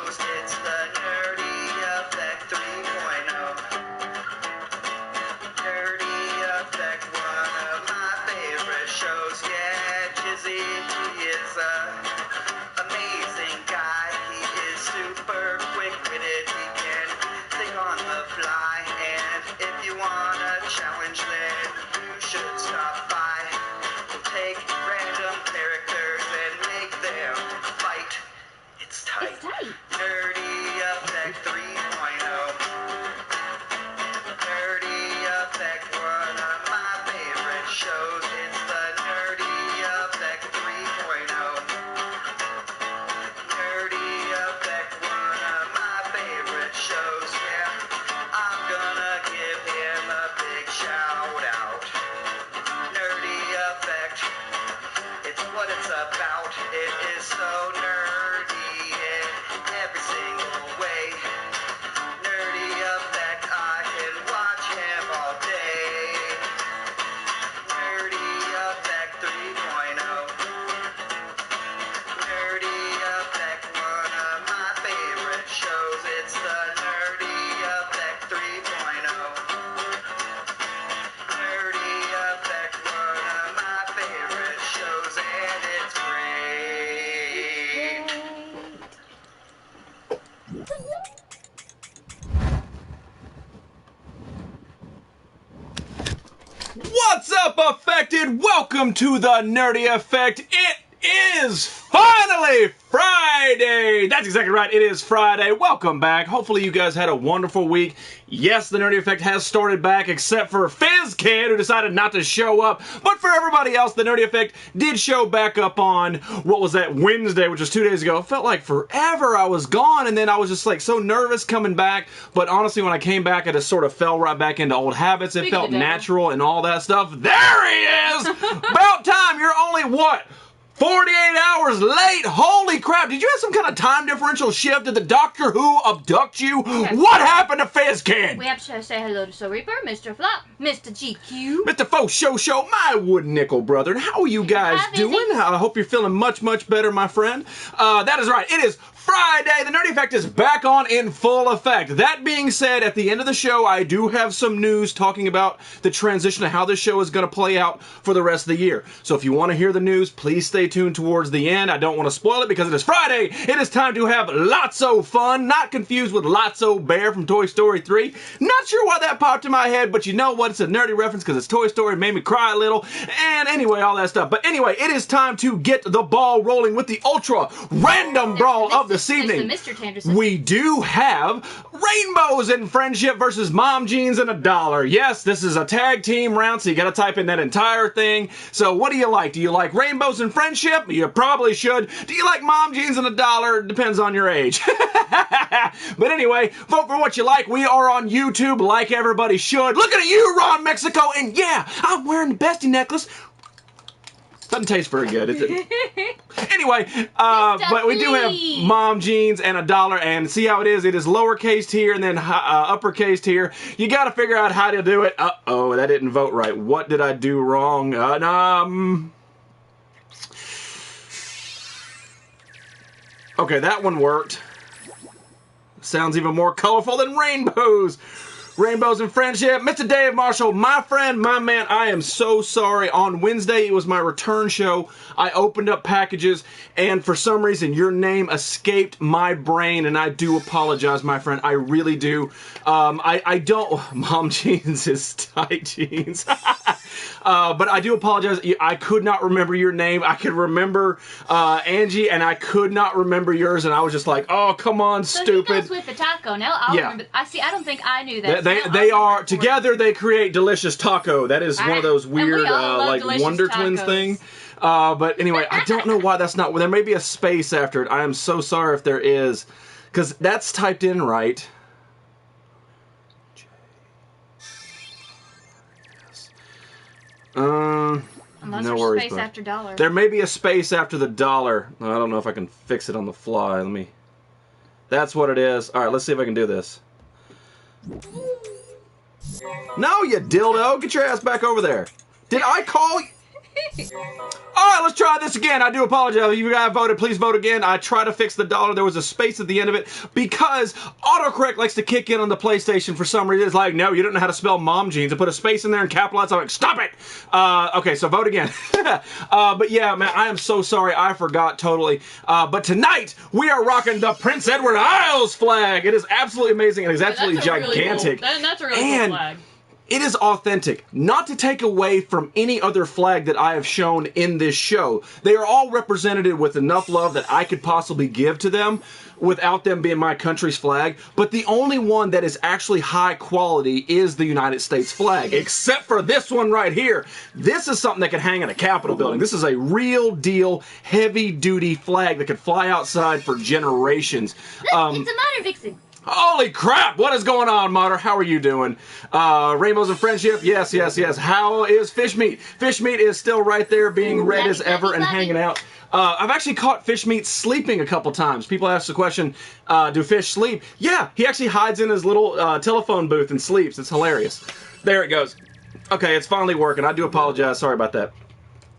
shows. It's the Nerdy Effect 3.0. Nerdy Effect, one of my favorite shows. Yeah, Jizzy, he is a amazing guy. He is super quick-witted. He can think on the fly. And if you want a challenge, then you should stop by. We'll take random characters and make them fight. It's tight. It's tight. Nerdy Effect 3.0. Nerdy Effect, one of my favorite shows. It's the Nerdy Effect 3.0. Nerdy Effect, one of my favorite shows. Yeah, I'm gonna give him a big shout out. Nerdy Effect, it's what it's about. It is so nerdy in every single way. Nerdy Effect, I can watch him all day. Nerdy Effect 3.0. Nerdy Effect, one of my favorite shows. It's the Nerdy Effect 3.0. Nerdy Effect, one of my favorite shows, and it's great. What's up, Affected? Welcome to the Nerdy Effect. It is finally Friday. That's exactly right. It is Friday. Welcome back. Hopefully you guys had a wonderful week. Yes, the Nerdy Effect has started back, except for Fizz Kid, who decided not to show up. But for everybody else, the Nerdy Effect did show back up on, what was that, Wednesday, which was 2 days ago. It felt like forever I was gone, and then I was just like so nervous coming back. But honestly, when I came back, I just sort of fell right back into old habits. It felt natural and all that stuff. There he is! About time. You're only, what, 48 hours late? Holy crap. Did you have some kind of time differential shift? Did the Doctor Who abduct you? What happened to Fizz Kid? We have to say hello to Soul Reaper, Mr. Flop, Mr. GQ. Mr. Faux Show, my wooden nickel brother. And how are you guys doing? I hope you're feeling much, much better, my friend. That is right. It is Friday. The Nerdy Effect is back on in full effect. That being said, at the end of the show, I do have some news talking about the transition of how this show is going to play out for the rest of the year. So if you want to hear the news, please stay tuned towards the end. I don't want to spoil it because it is Friday. It is time to have lots-o fun. Not confused with Lotso Bear from Toy Story 3. Not sure why that popped in my head, but you know what? It's a nerdy reference because it's Toy Story. It made me cry a little. And anyway, all that stuff. But anyway, it is time to get the ball rolling with the ultra random brawl of this evening. We do have Rainbows in Friendship versus Mom Jeans and $1. Yes, this is a tag team round, so you gotta type in that entire thing. So what do you like? Do you like Rainbows in Friendship? You probably should. Do you like Mom Jeans and $1? Depends on your age. But anyway, vote for what you like. We are on YouTube like everybody should. Looking at you, Ron Mexico, and yeah, I'm wearing the bestie necklace. Doesn't taste very good, is it? Anyway, but we do have Mom Jeans and $1, and see how it is? It is lowercase here and then uppercase here. You got to figure out how to do it. Uh-oh, that didn't vote right. What did I do wrong? Okay, that one worked. Sounds even more colorful than rainbows. Rainbows in Friendship. Mr. Dave Marshall, my friend, my man, I am so sorry. On Wednesday, it was my return show. I opened up packages, and for some reason, your name escaped my brain, and I do apologize, my friend. I really do. I don't... Mom Jeans is tight jeans. But I do apologize. I could not remember your name. I could remember Angie, and I could not remember yours, and I was just like, oh, come on, stupid. So he goes with the taco. Now I'll remember. I don't think I knew that. They are, together they create Delicious Taco. That is one of those weird, like, Wonder Twins thing. But anyway, I don't know why that's not, there may be a space after it. I am so sorry if there is, because that's typed in right. Unless no there's worries, space after $. There may be a space after the $. I don't know if I can fix it on the fly. That's what it is. Alright, let's see if I can do this. No, you dildo! Get your ass back over there. Did I call you? All right, let's try this again. I do apologize. If you guys voted, please vote again. I try to fix the dollar. There was a space at the end of it because autocorrect likes to kick in on the PlayStation for some reason. It's like, no, you don't know how to spell mom jeans. I put a space in there and capitalize. I'm like, stop it. Okay, so vote again. But yeah, man, I am so sorry. I forgot totally. But tonight, we are rocking the Prince Edward Isles flag. It is absolutely amazing. It is absolutely gigantic. Really cool. That's a really cool flag. It is authentic, not to take away from any other flag that I have shown in this show. They are all represented with enough love that I could possibly give to them without them being my country's flag. But the only one that is actually high quality is the United States flag, except for this one right here. This is something that could hang in a Capitol building. This is a real deal, heavy duty flag that could fly outside for generations. It's a modern vixen. Holy crap! What is going on, Mater? How are you doing? Rainbows and friendship? Yes, yes, yes. How is fish meat? Fish meat is still right there, being red as ever and hanging out. I've actually caught fish meat sleeping a couple times. People ask the question, do fish sleep? Yeah, he actually hides in his little telephone booth and sleeps. It's hilarious. There it goes. Okay, it's finally working. I do apologize. Sorry about that.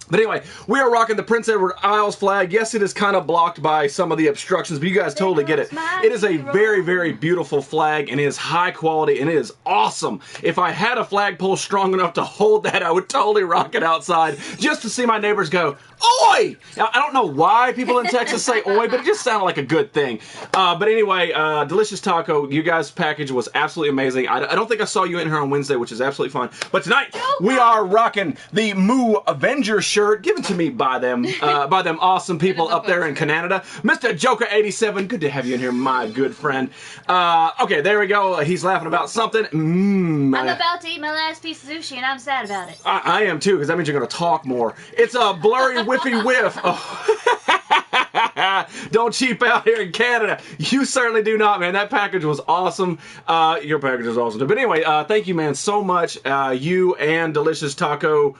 But anyway, we are rocking the Prince Edward Isles flag. Yes, it is kind of blocked by some of the obstructions, but you guys totally get it. It is a very, very beautiful flag, and it is high quality, and it is awesome. If I had a flagpole strong enough to hold that, I would totally rock it outside just to see my neighbors go, oi! Now, I don't know why people in Texas say oi, but it just sounded like a good thing. But anyway, Delicious Taco, you guys' package was absolutely amazing. I don't think I saw you in here on Wednesday, which is absolutely fine. But tonight, we are rocking the Moo Avenger shirt given to me by them awesome people up there in Canada. Mr. Joker87, good to have you in here, my good friend. Okay, there we go. He's laughing about something. I'm about to eat my last piece of sushi, and I'm sad about it. I am too, because that means you're going to talk more. It's a blurry whiffy whiff. Oh. Don't cheap out here in Canada. You certainly do not, man. That package was awesome. Your package is awesome too. But anyway, thank you, man, so much. You and Delicious Taco.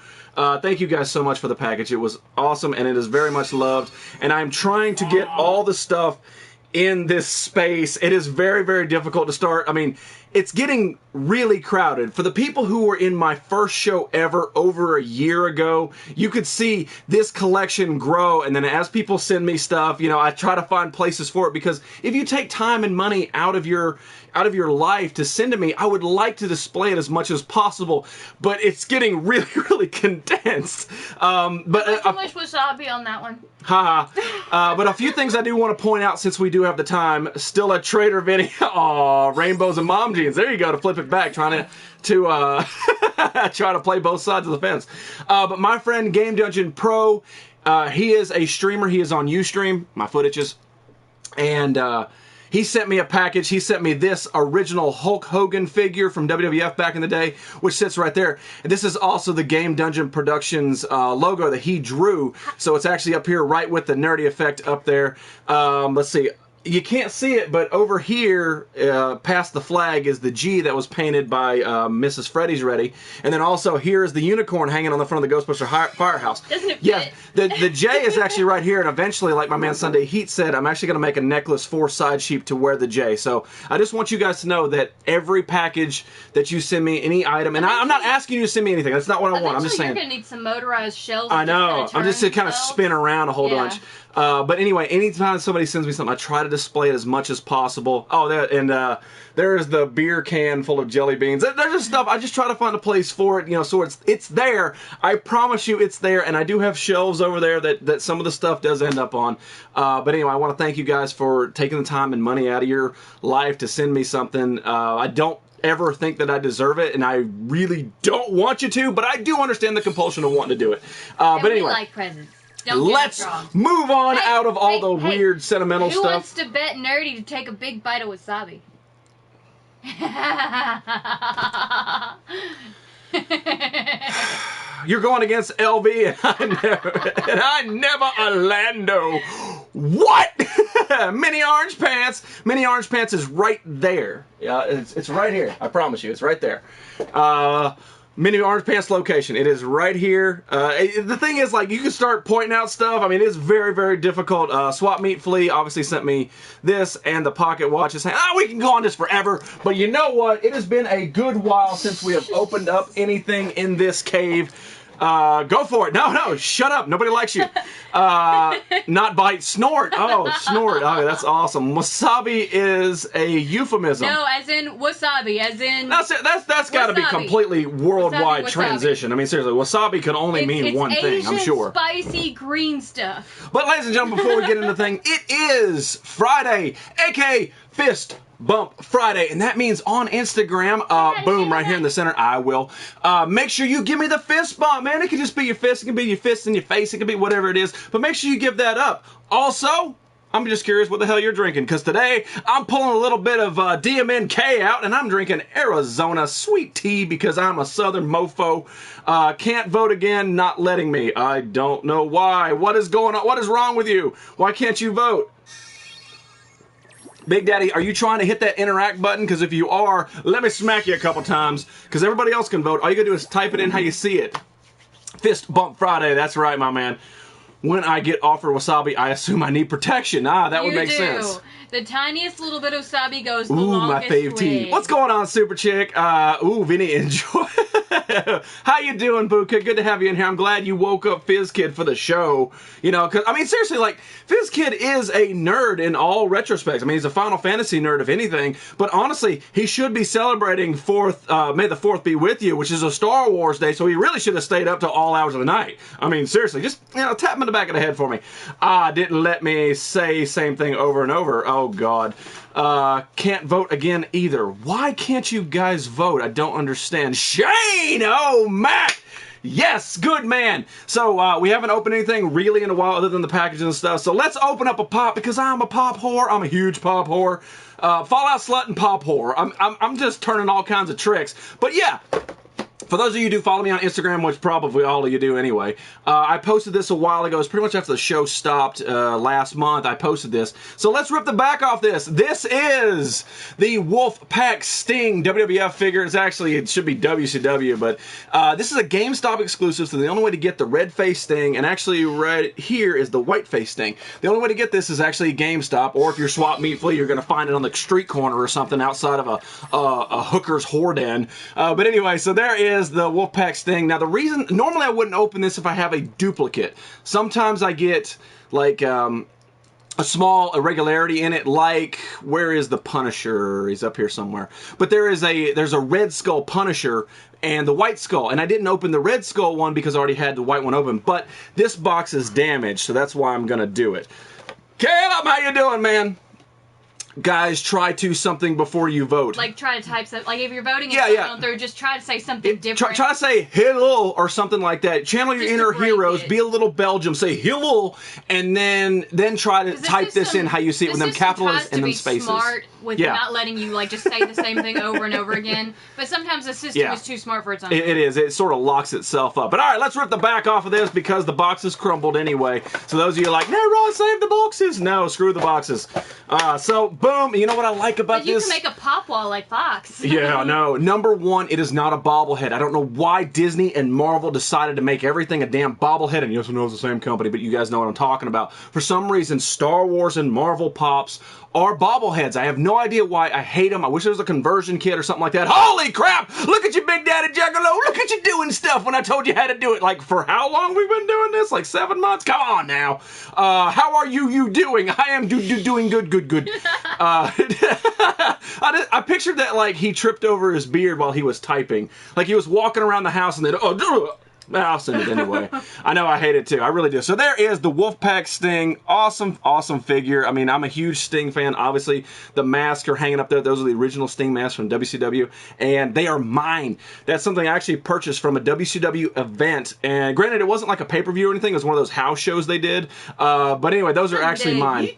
Thank you guys so much for the package. It was awesome, and it is very much loved. And I'm trying to get all the stuff in this space. It is very, very difficult to start. I mean, it's getting really crowded. For the people who were in my first show ever over a year ago, you could see this collection grow, and then as people send me stuff, you know, I try to find places for it, because if you take time and money out of your life to send to me, I would like to display it as much as possible, but it's getting really, really condensed. But I wish wasabi on that one. Haha. But a few things I do want to point out since we do have the time. Still a trader video. Aw, rainbows and mom jeans. There you go, to flip it back, trying to try to play both sides of the fence. But my friend Game Dungeon Pro, he is a streamer. He is on Ustream. My foot itches. And he sent me a package. He sent me this original Hulk Hogan figure from WWF back in the day, which sits right there. And this is also the Game Dungeon Productions logo that he drew. So it's actually up here right with the nerdy effect up there. Let's see. You can't see it, but over here, past the flag, is the G that was painted by Mrs. Freddy's Ready. And then also here is the unicorn hanging on the front of the Ghostbuster firehouse. Doesn't it fit? Yes, the J is actually right here, and eventually, like my man Sunday Heat said, I'm actually going to make a necklace for Side Sheep to wear the J. So I just want you guys to know that every package that you send me, any item, and I'm not asking you to send me anything. That's not what I want. I'm just saying. You're going to need some motorized shelves. I know. I'm just going to kind of spin around a whole bunch. But anyway, anytime somebody sends me something, I try to display it as much as possible. Oh, there's the beer can full of jelly beans. There's just stuff. I just try to find a place for it, you know, so it's there. I promise you it's there, and I do have shelves over there that some of the stuff does end up on. But anyway, I want to thank you guys for taking the time and money out of your life to send me something. I don't ever think that I deserve it, and I really don't want you to, but I do understand the compulsion of wanting to do it. But anyway. We like presents. Let's move on out of all the weird sentimental stuff. Who wants to bet Nerdy to take a big bite of wasabi? You're going against LB, and I never Orlando. What? Mini Orange Pants. Mini Orange Pants is right there. Yeah, it's right here. I promise you, it's right there. Mini Orange Pants location. It is right here. The thing is, like, you can start pointing out stuff. I mean, it's very, very difficult. Swap Meat Flea obviously sent me this and the pocket watch. Saying, we can go on this forever. But you know what? It has been a good while since we have opened up anything in this cave. Go for it. No, shut up. Nobody likes you. Not bite, snort. Oh, snort. Oh, that's awesome. Wasabi is a euphemism. No, as in wasabi, as in... That's got to be completely worldwide Wasabi. transition. I mean, seriously, wasabi can only mean one thing, I'm sure. Spicy green stuff. But ladies and gentlemen, before we get into the thing, it is Friday, aka Fist Bump Friday, and that means on Instagram, boom, right here in the center, I will. Make sure you give me the fist bump, man. It can just be your fist, it can be your fist in your face, it can be whatever it is, but make sure you give that up. Also, I'm just curious what the hell you're drinking, because today I'm pulling a little bit of DMNK out, and I'm drinking Arizona sweet tea because I'm a southern mofo. Can't vote again, not letting me. I don't know why. What is going on? What is wrong with you? Why can't you vote? Big Daddy, are you trying to hit that interact button? Because if you are, let me smack you a couple times, because everybody else can vote. All you gotta do is type it in how you see it. Fist Bump Friday, that's right, my man. When I get offered wasabi, I assume I need protection. That would make sense. The tiniest little bit of wasabi goes the longest my fave way. Tea. What's going on, Super Chick? Vinny, enjoy. How you doing, Buka? Good to have you in here. I'm glad you woke up Fizz Kid for the show. You know, because, I mean, seriously, like, Fizz Kid is a nerd in all retrospects. I mean, he's a Final Fantasy nerd, if anything. But honestly, he should be celebrating May the 4th be with you, which is a Star Wars day, so he really should have stayed up till all hours of the night. I mean, seriously, just, tap him in the back of the head for me. Didn't let me say same thing over and over. Oh, God. Can't vote again either. Why can't you guys vote? I don't understand. Shane! Oh, Matt! Yes, good man. So, we haven't opened anything really in a while other than the packages and stuff. So let's open up a pop because I'm a pop whore. I'm a huge pop whore. Fallout slut and pop whore. I'm just turning all kinds of tricks. But yeah. For those of you who do follow me on Instagram, which probably all of you do anyway, I posted this a while ago. It's pretty much after the show stopped last month. I posted this. So let's rip the back off this. This is the Wolfpack Sting WWF figure. It should be WCW, but this is a GameStop exclusive, so the only way to get the red face Sting, and actually right here is the white face Sting. The only way to get this is actually GameStop, or if you're Swap Meat Flea, you're going to find it on the street corner or something outside of a hooker's whore den. But anyway, so there is the Wolfpack Sting. Now the reason, normally I wouldn't open this if I have a duplicate. Sometimes I get like a small irregularity in it, like, where is the Punisher? He's up here somewhere. But there's a Red Skull Punisher and the White Skull, and I didn't open the Red Skull one because I already had the white one open, but this box is damaged, so that's why I'm gonna do it. Caleb, how you doing, man? Guys, try to something before you vote. Like, try to type something. Like, if you're voting and going through, just try to say something different. Try to say hello or something like that. Channel your inner heroes. Be a little Belgium. Say hello, and then try to type this in how you see it with them capitals and them spaces. Smart with not letting you, like, just say the same thing over and over again. But sometimes the system is too smart for its own. It is. It sort of locks itself up. But all right, let's rip the back off of this because the box is crumbled anyway. So those of you are like, no, Ron, save the boxes. No, screw the boxes. So, boom. You know what I like about this? But you can make a pop wall like Fox. Yeah, no. Number one, it is not a bobblehead. I don't know why Disney and Marvel decided to make everything a damn bobblehead. And yes, I know it's the same company, but you guys know what I'm talking about. For some reason, Star Wars and Marvel Pops are bobbleheads. I have no idea why. I hate them. I wish there was a conversion kit or something like that. Holy crap! Look at you, Big Daddy Juggalo. Look at you doing stuff when I told you how to do it. Like, for how long we've been doing this? Like 7 months? Come on now. How are you doing? I am doing good. I pictured that, like, he tripped over his beard while he was typing. Like, he was walking around the house and then, I'll send it anyway. I know I hate it too. I really do. So there is the Wolfpack Sting. Awesome, awesome figure. I mean, I'm a huge Sting fan. Obviously, the masks are hanging up there. Those are the original Sting masks from WCW, and they are mine. That's something I actually purchased from a WCW event. And granted, it wasn't like a pay-per-view or anything. It was one of those house shows they did. But anyway, those are actually mine.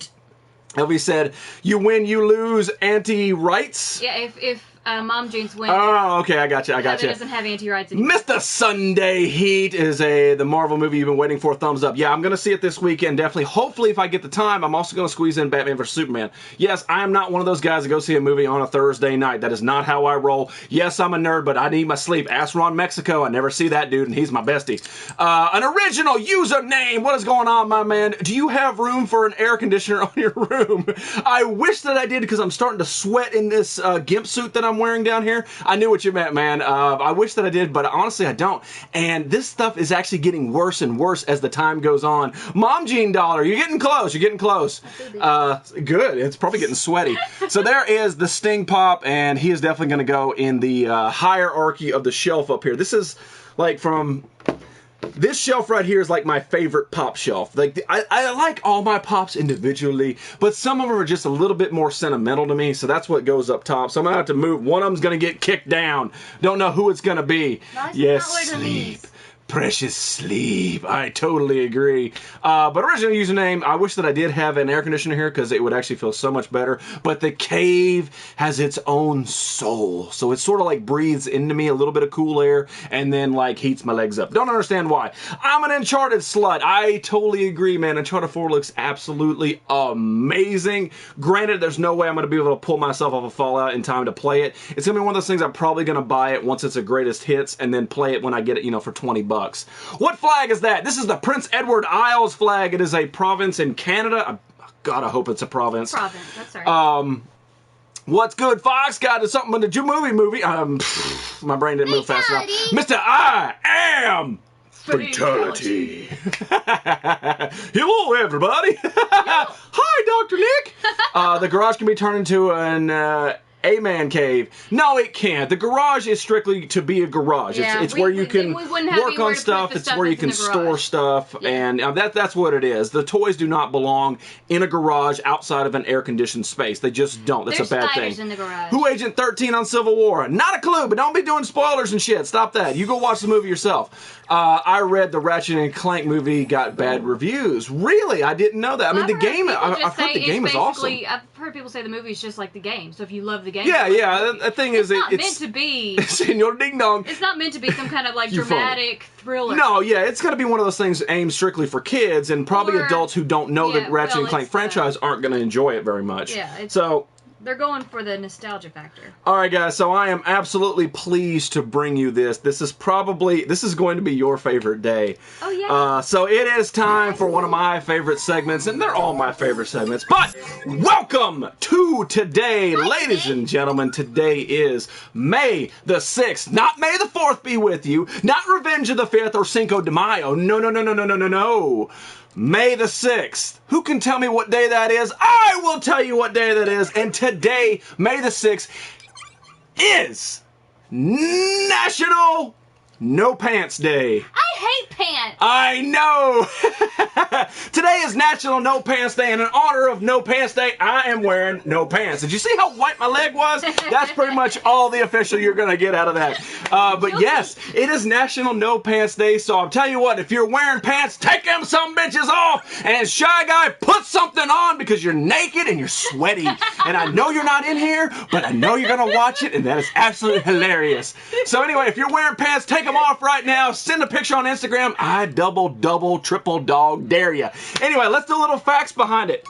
Elvie said, you win, you lose, anti-rights? Yeah, if Mom Jeans wins. Oh, okay, I got you. It doesn't have anti-rights anymore. Mr. Sunday Heat is the Marvel movie you've been waiting for. Thumbs up. Yeah, I'm going to see it this weekend, definitely. Hopefully, if I get the time, I'm also going to squeeze in Batman vs. Superman. Yes, I am not one of those guys that go see a movie on a Thursday night. That is not how I roll. Yes, I'm a nerd, but I need my sleep. Ask Ron Mexico. I never see that dude, and he's my bestie. An original username. What is going on, my man? Do you have room for an air conditioner on your room? I wish that I did because I'm starting to sweat in this gimp suit that I'm I'm wearing down here? I knew what you meant, man. I wish that I did, but honestly, I don't. And this stuff is actually getting worse and worse as the time goes on. Mom Jean Dollar, you're getting close. You're getting close. Good. It's probably getting sweaty. So there is the Sting Pop, and he is definitely going to go in the hierarchy of the shelf up here. This is like from... This shelf right here is like my favorite pop shelf. Like I like all my pops individually, but some of them are just a little bit more sentimental to me, so that's what goes up top. So I'm going to have to move. One of them's going to get kicked down. Don't know who it's going to be. Yes, sleep. Precious sleep. I totally agree. But original username, I wish that I did have an air conditioner here because it would actually feel so much better. But the cave has its own soul. So it sort of like breathes into me a little bit of cool air and then like heats my legs up. Don't understand why. I'm an Uncharted slut. I totally agree, man. Uncharted 4 looks absolutely amazing. Granted, there's no way I'm going to be able to pull myself off of Fallout in time to play it. It's going to be one of those things I'm probably going to buy it once it's a greatest hits and then play it when I get it, for $20. What flag is that? This is the Prince Edward Isles flag. It is a province in Canada. God, I hope it's a province. Province, that's right. What's good, Fox? Got something in the movie. My brain didn't move fast enough. Mr. I am Fatality. Hello, everybody. Hi, Dr. Nick. The garage can be turned into an A-man cave. No, it can't. The garage is strictly to be a garage. Yeah, it's where you can work on stuff. It's where you can store stuff. Yeah. And that's what it is. The toys do not belong in a garage outside of an air-conditioned space. They just don't. That's There's a bad spiders thing. In the garage. Who Agent 13 on Civil War? Not a clue, but don't be doing spoilers and shit. Stop that. You go watch the movie yourself. I read the Ratchet and Clank movie got bad reviews. Really? I didn't know that. I mean, the game, I've heard the game is awesome. I've heard people say the movie is just like the game. So if you love the game... Yeah. The thing is, it's not meant to be... Senor Ding Dong. It's not meant to be some kind of like dramatic thriller. No, yeah, it's going to be one of those things aimed strictly for kids, and probably adults who don't know the Ratchet and Clank franchise aren't going to enjoy it very much. Yeah, so... They're going for the nostalgia factor. All right, guys, so I am absolutely pleased to bring you this. This is going to be your favorite day. Oh, yeah. So it is time for one of my favorite segments, and they're all my favorite segments. But welcome to today, ladies and gentlemen. Today is May the 6th. Not May the 4th be with you. Not Revenge of the 5th or Cinco de Mayo. No. May the 6th. Who can tell me what day that is? I will tell you what day that is. And today, May the 6th, is National No Pants Day. I hate pants. I know. Today is National No Pants Day, and in honor of No Pants Day, I am wearing no pants. Did you see how white my leg was? That's pretty much all the official you're going to get out of that. But yes, it is National No Pants Day, so I'll tell you what, if you're wearing pants, take them some bitches off, and Shy Guy, put something on because you're naked and you're sweaty. And I know you're not in here, but I know you're going to watch it, and that is absolutely hilarious. So anyway, if you're wearing pants, take them off right now. Send a picture on Instagram. I double, triple dog dare you. Anyway, let's do a little facts behind it.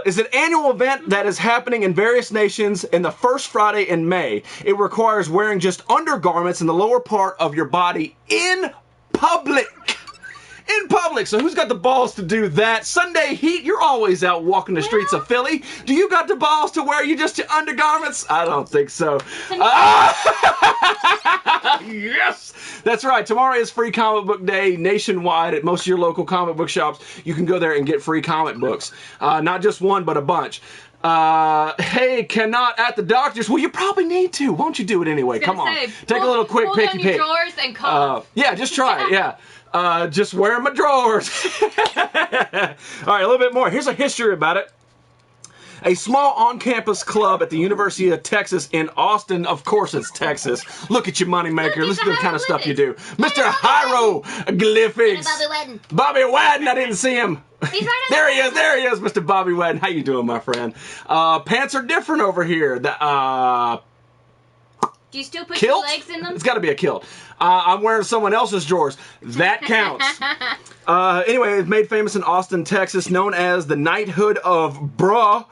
Is an annual event that is happening in various nations in the first Friday in May. It requires wearing just undergarments in the lower part of your body in public. In public. So who's got the balls to do that? Sunday heat, you're always out walking the streets of Philly. Do you got the balls to wear just your undergarments? I don't think so. Yes! That's right. Tomorrow is Free Comic Book Day nationwide at most of your local comic book shops. You can go there and get free comic books. Not just one, but a bunch. Hey, cannot at the doctor's. Well, you probably need to. Won't you do it anyway? Come on. Take a little quick picky pick. Drawers and cough. Yeah, just try it. Yeah. Just wearing my drawers. All right, a little bit more. Here's a history about it. A small on-campus club at the University of Texas in Austin. Of course it's Texas. Look at you, moneymaker. Listen to the kind of stuff you do. Mr. Hieroglyphics. Bobby Wadden. I didn't see him. He's right There he is, Mr. Bobby Wadden. How you doing, my friend? Pants are different over here. Do you still put kilt? your legs in them? It's got to be a kilt. I'm wearing someone else's drawers. That counts. Anyway, it's made famous in Austin, Texas, known as the Knighthood of Bruh.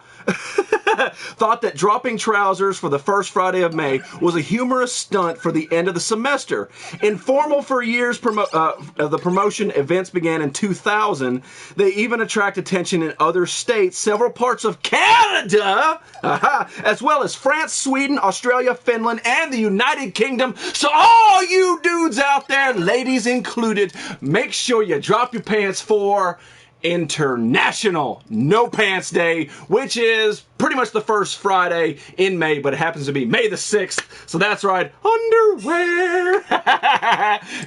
thought that dropping trousers for the first Friday of May was a humorous stunt for the end of the semester. Informal for years, the promotion events began in 2000. They even attract attention in other states, several parts of Canada, as well as France, Sweden, Australia, Finland, and the United Kingdom. So all you dudes out there, ladies included, make sure you drop your pants for International No Pants Day, which is pretty much the first Friday in May, but it happens to be May the 6th. So that's right, underwear.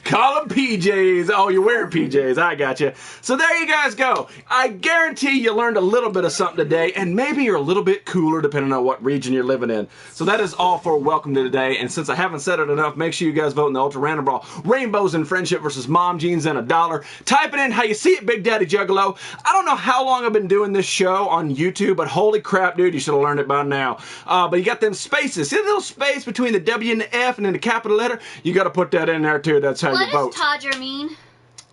Call them PJs. Oh, you're wearing PJs. I got you. So there you guys go. I guarantee you learned a little bit of something today, and maybe you're a little bit cooler depending on what region you're living in. So that is all for Welcome to Today. And since I haven't said it enough, make sure you guys vote in the Ultra Random Brawl. Rainbows and Friendship versus Mom Jeans and $1. Type it in how you see it, Big Daddy Juggalo. I don't know how long I've been doing this show on YouTube, but holy crap, dude, you should have learned it by now. But you got them spaces. See the little space between the W and the F and then the capital letter? You got to put that in there, too. That's how you vote. What does Todger mean?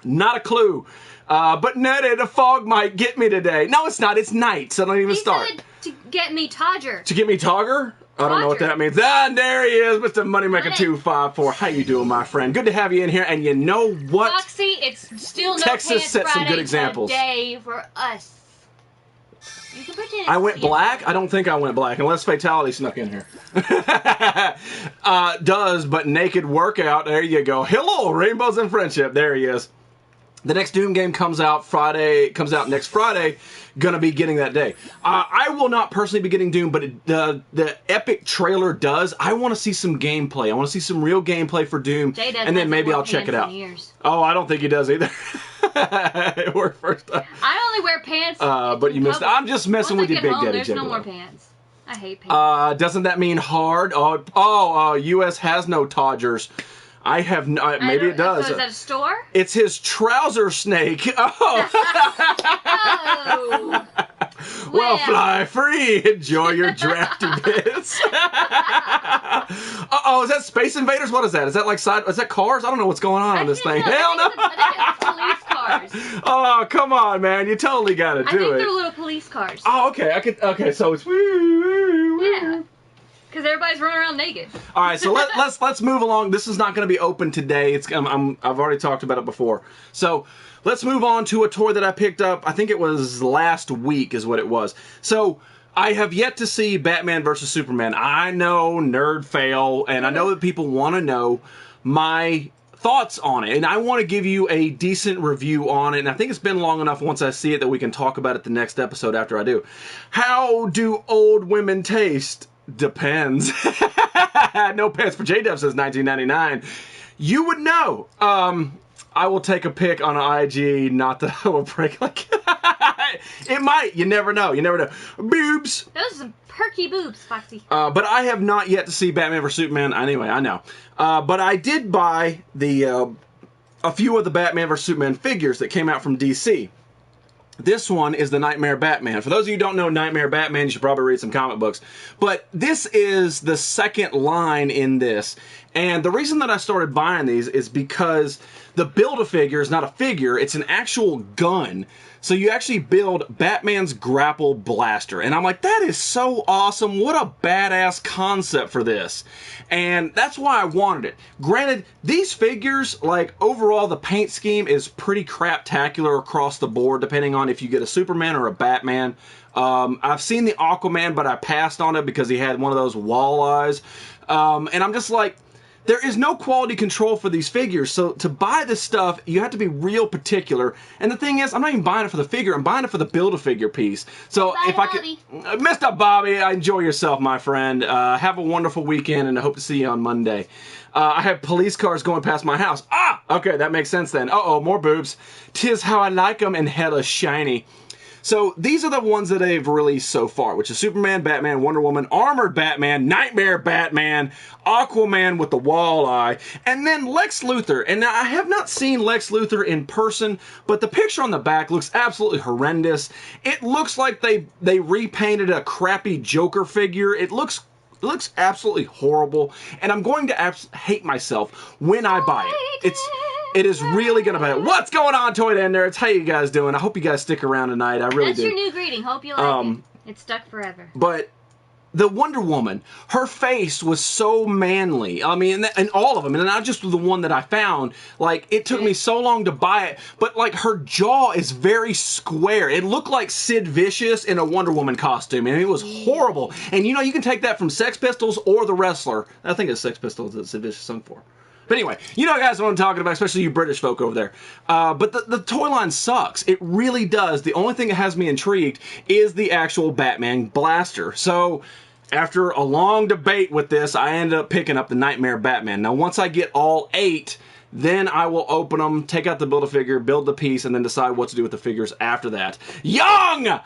Not a clue. But Nettie, the fog might get me today. No, it's not. It's night, so don't even start. He said to get me Todger. To get me Togger? I don't know what that means. Ah, there he is, Mr. Moneymaker254. How you doing, my friend? Good to have you in here. And you know what? Foxy, it's still no Texas pants set some Friday good examples. Today for us. You can pretend I went black? I don't think I went black, unless Fatality snuck in here. Does, but naked workout. There you go. Hello, Rainbows and Friendship. There he is. The next Doom game comes out next Friday. Gonna be getting that day. I will not personally be getting Doom, but the Epic trailer does. I want to see some gameplay. I want to see some real gameplay for Doom, and then maybe I'll check it out. Oh, I don't think he does either. It worked first time. I only wear pants. But you missed. I'm just messing with you, Big Daddy. There's no more pants. I hate pants. Doesn't that mean hard? U.S. has no Todgers. I have no, maybe it does. So is that a store? It's his trouser snake. Oh. Oh. Well, fly free. Enjoy your drafty bits. Uh-oh, is that Space Invaders? What is that? Is that like is that cars? I don't know what's going on this thing. Hell no. I think it's police cars. Oh, come on, man. You totally got to do it. I think they're little police cars. Oh, okay. Okay, so it's yeah. Because everybody's running around naked. All right, so let's move along. This is not going to be open today. I've already talked about it before. So let's move on to a toy that I picked up. I think it was last week is what it was. So I have yet to see Batman versus Superman. I know, nerd fail, and I know that people want to know my thoughts on it, and I want to give you a decent review on it, and I think it's been long enough once I see it that we can talk about it the next episode after I do. How do old women taste? Depends. No pants for J-Dub says 1999. You would know. I will take a pic on IG, not that I will break like it might. You never know. You never know. Boobs. Those are some perky boobs, Foxy. But I have not yet to see Batman vs Superman. Anyway, I know. But I did buy a few of the Batman vs Superman figures that came out from DC. This one is the Nightmare Batman. For those of you who don't know Nightmare Batman, you should probably read some comic books. But this is the second line in this. And the reason that I started buying these is because the Build-A-Figure is not a figure, it's an actual gun. So you actually build Batman's grapple blaster. And I'm like, that is so awesome. What a badass concept for this. And that's why I wanted it. Granted, these figures, like, overall, the paint scheme is pretty craptacular across the board, depending on if you get a Superman or a Batman. I've seen the Aquaman, but I passed on it because he had one of those wall eyes. And I'm just like, there is no quality control for these figures, so to buy this stuff, you have to be real particular. And the thing is, I'm not even buying it for the figure, I'm buying it for the Build-A-Figure piece. So bye, if Bobby. I could... Mr. Bobby, enjoy yourself, my friend. Have a wonderful weekend, and I hope to see you on Monday. I have police cars going past my house. Ah! Okay, that makes sense then. Uh-oh, more boobs. 'Tis how I like 'em and hella shiny. So these are the ones that they've released so far, which is Superman, Batman, Wonder Woman, Armored Batman, Nightmare Batman, Aquaman with the walleye, and then Lex Luthor. And now I have not seen Lex Luthor in person, but the picture on the back looks absolutely horrendous. It looks like they repainted a crappy Joker figure. It looks absolutely horrible, and I'm going to hate myself when I buy it. It is really going to be... What's going on, Toy Den Nerds? How you guys doing? I hope you guys stick around tonight. I really do. That's your new greeting. Hope you like it. It's stuck forever. But the Wonder Woman, her face was so manly. I mean, and all of them, and not just the one that I found. Like, it took me so long to buy it, but like her jaw is very square. It looked like Sid Vicious in a Wonder Woman costume, and it was horrible. And you know, you can take that from Sex Pistols or The Wrestler. I think it's Sex Pistols that Sid Vicious sung for. But anyway, you know guys what I'm talking about, especially you British folk over there. But the toy line sucks. It really does. The only thing that has me intrigued is the actual Batman blaster. So, after a long debate with this, I ended up picking up the Nightmare Batman. Now, once I get all 8, then I will open them, take out the Build-A-Figure, build the piece, and then decide what to do with the figures after that. Young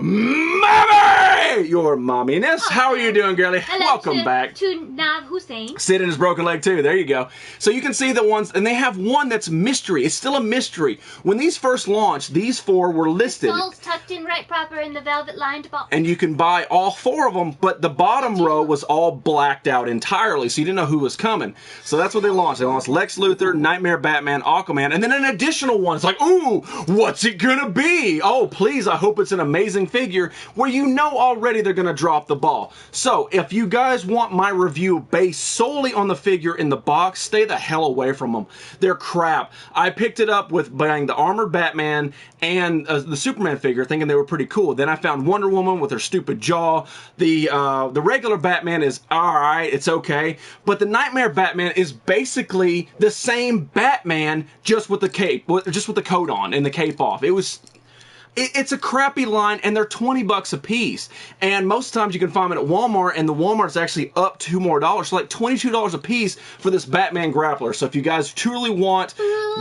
Mommy! Your momminess. How are you doing, girlie? Hello, Welcome back. To Nav Hussein. Sid and his broken leg, too. There you go. So you can see the ones, and they have one that's mystery. It's still a mystery. When these first launched, these 4 were listed. Soul's tucked in right proper in the velvet-lined box. And you can buy all 4 of them, but the bottom row was all blacked out entirely, so you didn't know who was coming. So that's what they launched. They launched Lex Luthor, Nightmare Batman, Aquaman, and then an additional one. It's like, ooh, what's it gonna be? Oh, please, I hope it's an amazing figure where you know already they're gonna drop the ball. So if you guys want my review based solely on the figure in the box, stay the hell away from them. They're crap. I picked it up with buying the armored Batman and the Superman figure, thinking they were pretty cool. Then I found Wonder Woman with her stupid jaw. The regular Batman is alright, it's okay, but the Nightmare Batman is basically the same Batman, just with the cape, just with the coat on and the cape off. It's a crappy line, and they're $20 a piece. And most times you can find them at Walmart, and the Walmart's actually up $2 more, so like $22 a piece for this Batman grappler. So if you guys truly want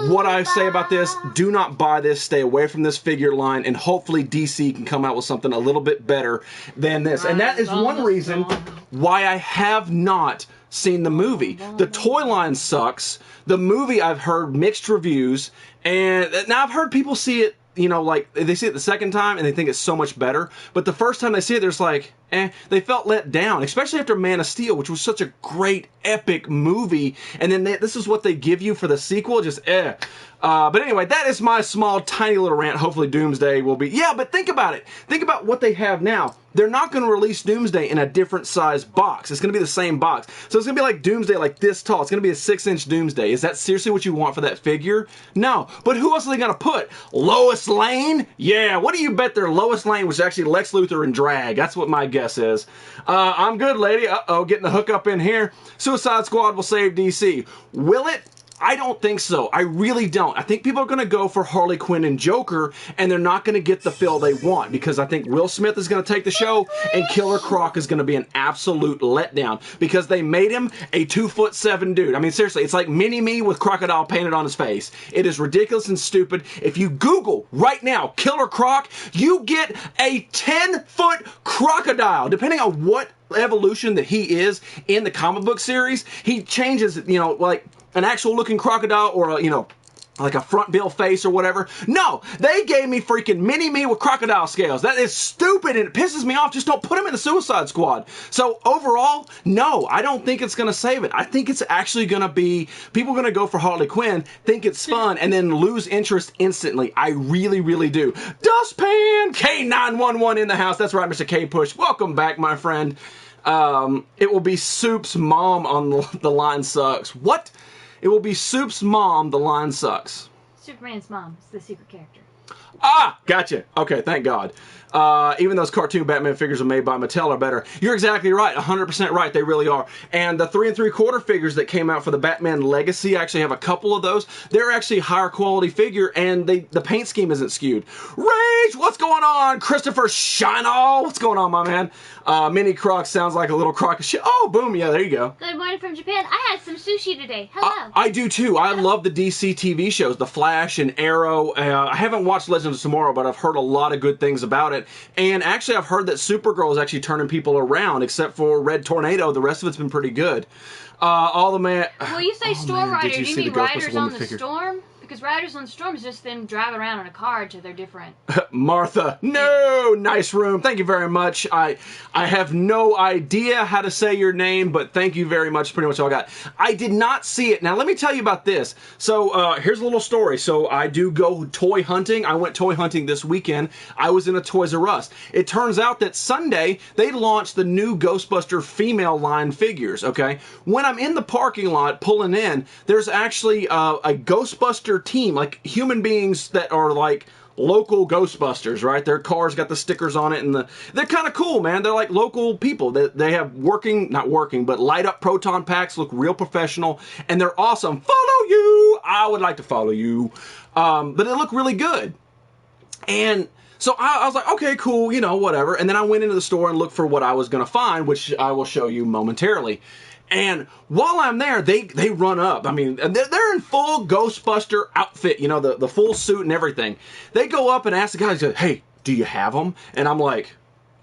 what I say about this, do not buy this. Stay away from this figure line, and hopefully DC can come out with something a little bit better than this. And that is one reason why I have not seen the movie. The toy line sucks. The movie, I've heard mixed reviews, and now I've heard people see it, you know, like, they see it the second time and they think it's so much better. But the first time they see it, they're just like, they felt let down. Especially after Man of Steel, which was such a great, epic movie. And then this is what they give you for the sequel, just But anyway, that is my small, tiny little rant. Hopefully Doomsday will be... Yeah, but think about it. Think about what they have now. They're not going to release Doomsday in a different size box. It's going to be the same box. So it's going to be like Doomsday, like this tall. It's going to be a 6-inch Doomsday. Is that seriously what you want for that figure? No. But who else are they going to put? Lois Lane? Yeah, what do you bet they're Lois Lane, which is actually Lex Luthor in drag? That's what my guess is. I'm good, lady. Uh-oh, getting the hook up in here. Suicide Squad will save DC. Will it? I don't think so. I really don't. I think people are going to go for Harley Quinn and Joker, and they're not going to get the fill they want, because I think Will Smith is going to take the show, and Killer Croc is going to be an absolute letdown, because they made him a 2'7" dude. I mean, seriously, it's like Mini-Me with crocodile painted on his face. It is ridiculous and stupid. If you Google right now Killer Croc, you get a 10-foot crocodile, depending on what evolution that he is in the comic book series. He changes, you know, like an actual looking crocodile, or a, you know, like a front bill face or whatever. No, they gave me freaking Mini-Me with crocodile scales. That is stupid, and it pisses me off. Just don't put him in the Suicide Squad. So overall, no, I don't think it's going to save it. I think it's actually going to be, people are going to go for Harley Quinn, think it's fun, and then lose interest instantly. I really, really do. Dustpan! K911 in the house. That's right, Mr. K-Push. Welcome back, my friend. It will be Soup's mom on the line sucks. What? It will be Soup's mom, the line sucks. Superman's mom is the secret character. Ah, gotcha. Okay, thank God. Even those cartoon Batman figures are made by Mattel are better. You're exactly right, 100% right, they really are. And the 3 3/4 figures that came out for the Batman Legacy, I actually have a couple of those. They're actually higher quality figure, and the paint scheme isn't skewed. Rage, what's going on? Christopher Shinall, what's going on, my man? Mini Croc sounds like a little croc of shit. Oh, boom, yeah, there you go. Good morning from Japan. I had some sushi today. Hello. I do too. I love the DC TV shows, The Flash and Arrow. I haven't watched Legends of Tomorrow, but I've heard a lot of good things about it. And actually, I've heard that Supergirl is actually turning people around, except for Red Tornado. The rest of it's been pretty good. All the man. Well, you say Storm Rider. Do you mean Riders on the Storm? Because Riders on the Storm is just them driving around in a car to their different... Martha, no, nice room. Thank you very much. I have no idea how to say your name, but thank you very much. Pretty much all I got. I did not see it. Now, let me tell you about this. So, here's a little story. So, I do go toy hunting. I went toy hunting this weekend. I was in a Toys R Us. It turns out that Sunday, they launched the new Ghostbuster female line figures, okay? When I'm in the parking lot pulling in, there's actually a Ghostbuster team, like human beings that are like local Ghostbusters, right? Their cars got the stickers on it, and they're kind of cool, man. They're like local people. They have not working, but light up proton packs, look real professional, and they're awesome. Follow you! I would like to follow you. But they look really good. And so I was like, okay, cool, you know, whatever. And then I went into the store and looked for what I was going to find, which I will show you momentarily. And while I'm there, they run up. I mean, they're in full Ghostbuster outfit, you know, the full suit and everything. They go up and ask the guys, hey, do you have them? And I'm like,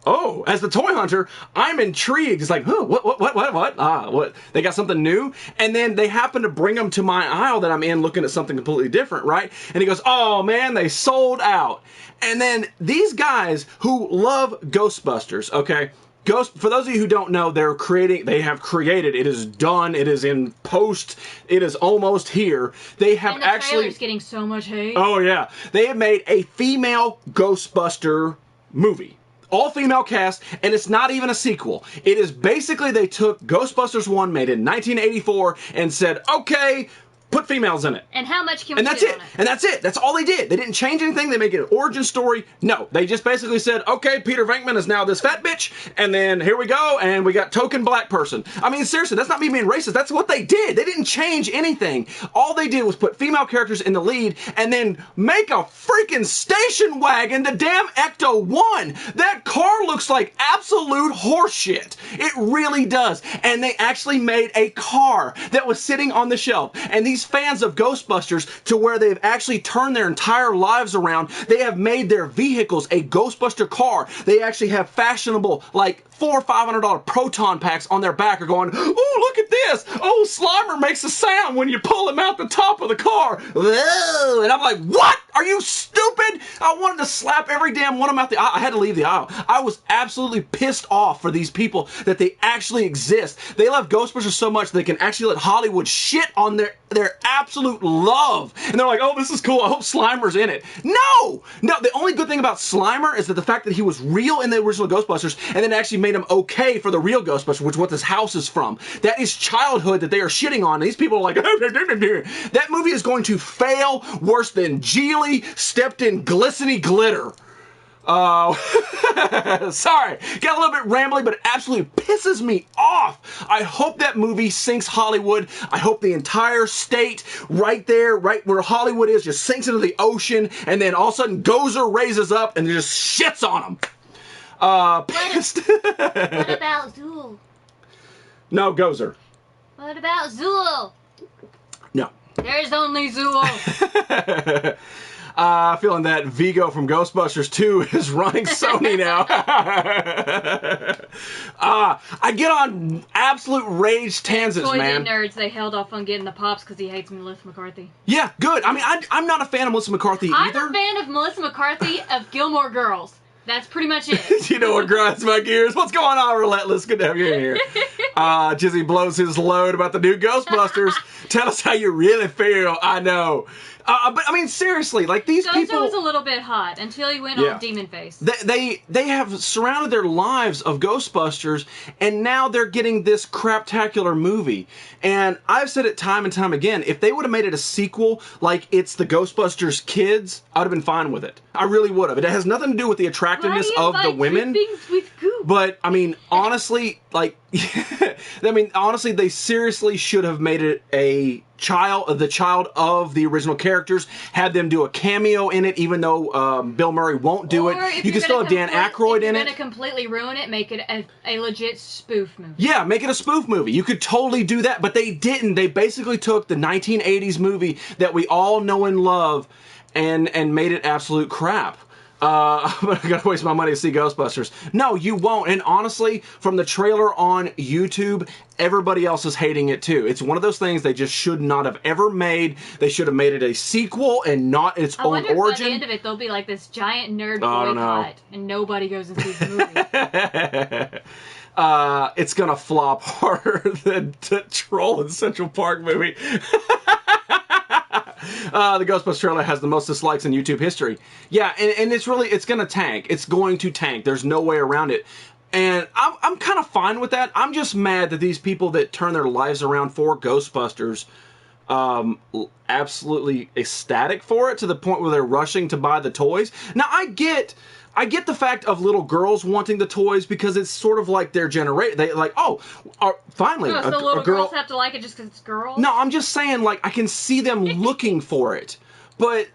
oh, as the toy hunter, I'm intrigued. It's like, huh, what? What? They got something new? And then they happen to bring them to my aisle that I'm in looking at something completely different, right? And he goes, oh, man, they sold out. And then these guys who love Ghostbusters, okay, for those of you who don't know, they have created, it is done, it is in post, it is almost here. They have and the trailer's getting so much hate. Oh, yeah. They have made a female Ghostbuster movie. All female cast, and it's not even a sequel. It is basically they took Ghostbusters 1, made in 1984, and said, okay, put females in it. And how much can we And that's it. And that's it. That's all they did. They didn't change anything. They make it an origin story. No. They just basically said, okay, Peter Venkman is now this fat bitch, and then here we go, and we got token black person. I mean, seriously, that's not me being racist. That's what they did. They didn't change anything. All they did was put female characters in the lead, and then make a freaking station wagon, the damn Ecto-1. That car looks like absolute horseshit. It really does. And they actually made a car that was sitting on the shelf. And these fans of Ghostbusters, to where they've actually turned their entire lives around, they have made their vehicles a Ghostbuster car. They actually have fashionable, like $400 or $500 proton packs on their back, are going, oh, look at this. Oh, Slimer makes a sound when you pull him out the top of the car. Whoa. And I'm like, what? Are you stupid? I wanted to slap every damn one of them out the aisle. I had to leave the aisle. I was absolutely pissed off for these people that they actually exist. They love Ghostbusters so much they can actually let Hollywood shit on their absolute love. And they're like, oh, this is cool. I hope Slimer's in it. No! No, the only good thing about Slimer is that the fact that he was real in the original Ghostbusters, and then actually made him okay for the real Ghostbusters, which is what this house is from. That is childhood that they are shitting on. These people are like, that movie is going to fail worse than Geely stepped in glistening glitter. Sorry, got a little bit rambly, but it absolutely pisses me off. I hope that movie sinks Hollywood. I hope the entire state right there, right where Hollywood is, just sinks into the ocean, and then all of a sudden Gozer raises up and just shits on them. Pissed. What about Zool? No, Gozer. What about Zool? No. There's only Zool. Feeling that Vigo from Ghostbusters 2 is running Sony now. I get on absolute rage tangents, man. Nerds, they held off on getting the pops because he hates Melissa McCarthy. Yeah, good. I mean, I'm not a fan of Melissa McCarthy either. I'm a fan of Melissa McCarthy of Gilmore Girls. That's pretty much it. You know what grinds my gears? What's going on, Relentless? Good to have you in here. Jizzy blows his load about the new Ghostbusters. Tell us how you really feel. I know. But I mean, seriously, like these people. Gozo was a little bit hot until he went all demon face. They have surrounded their lives of Ghostbusters, and now they're getting this craptacular movie. And I've said it time and time again, if they would have made it a sequel like it's the Ghostbusters Kids, I'd have been fine with it. I really would have. It has nothing to do with the attractiveness of the women. But I mean, honestly, like, honestly, they seriously should have made it the child of the original characters, had them do a cameo in it, even though Bill Murray won't do it. You can still have Dan Aykroyd in it. If you're going to completely ruin it, make it a legit spoof movie. Yeah, make it a spoof movie. You could totally do that, but they didn't. They basically took the 1980s movie that we all know and love and made it absolute crap. I'm gonna waste my money to see Ghostbusters. No, you won't. And honestly, from the trailer on YouTube, everybody else is hating it too. It's one of those things they just should not have ever made. They should have made it a sequel and not its own origin. By the end of it, there'll be like this giant nerd boycott, and nobody goes and sees the movie. It's gonna flop harder than the Troll in Central Park movie. The Ghostbusters trailer has the most dislikes in YouTube history. Yeah, and it's gonna tank. It's going to tank. There's no way around it. And I'm kind of fine with that. I'm just mad that these people that turn their lives around for Ghostbusters, absolutely ecstatic for it to the point where they're rushing to buy the toys. Now, I get the fact of little girls wanting the toys because it's sort of like their generation. They like, finally, so a little girl girls have to like it just because it's girls? No, I'm just saying, like, I can see them looking for it. But,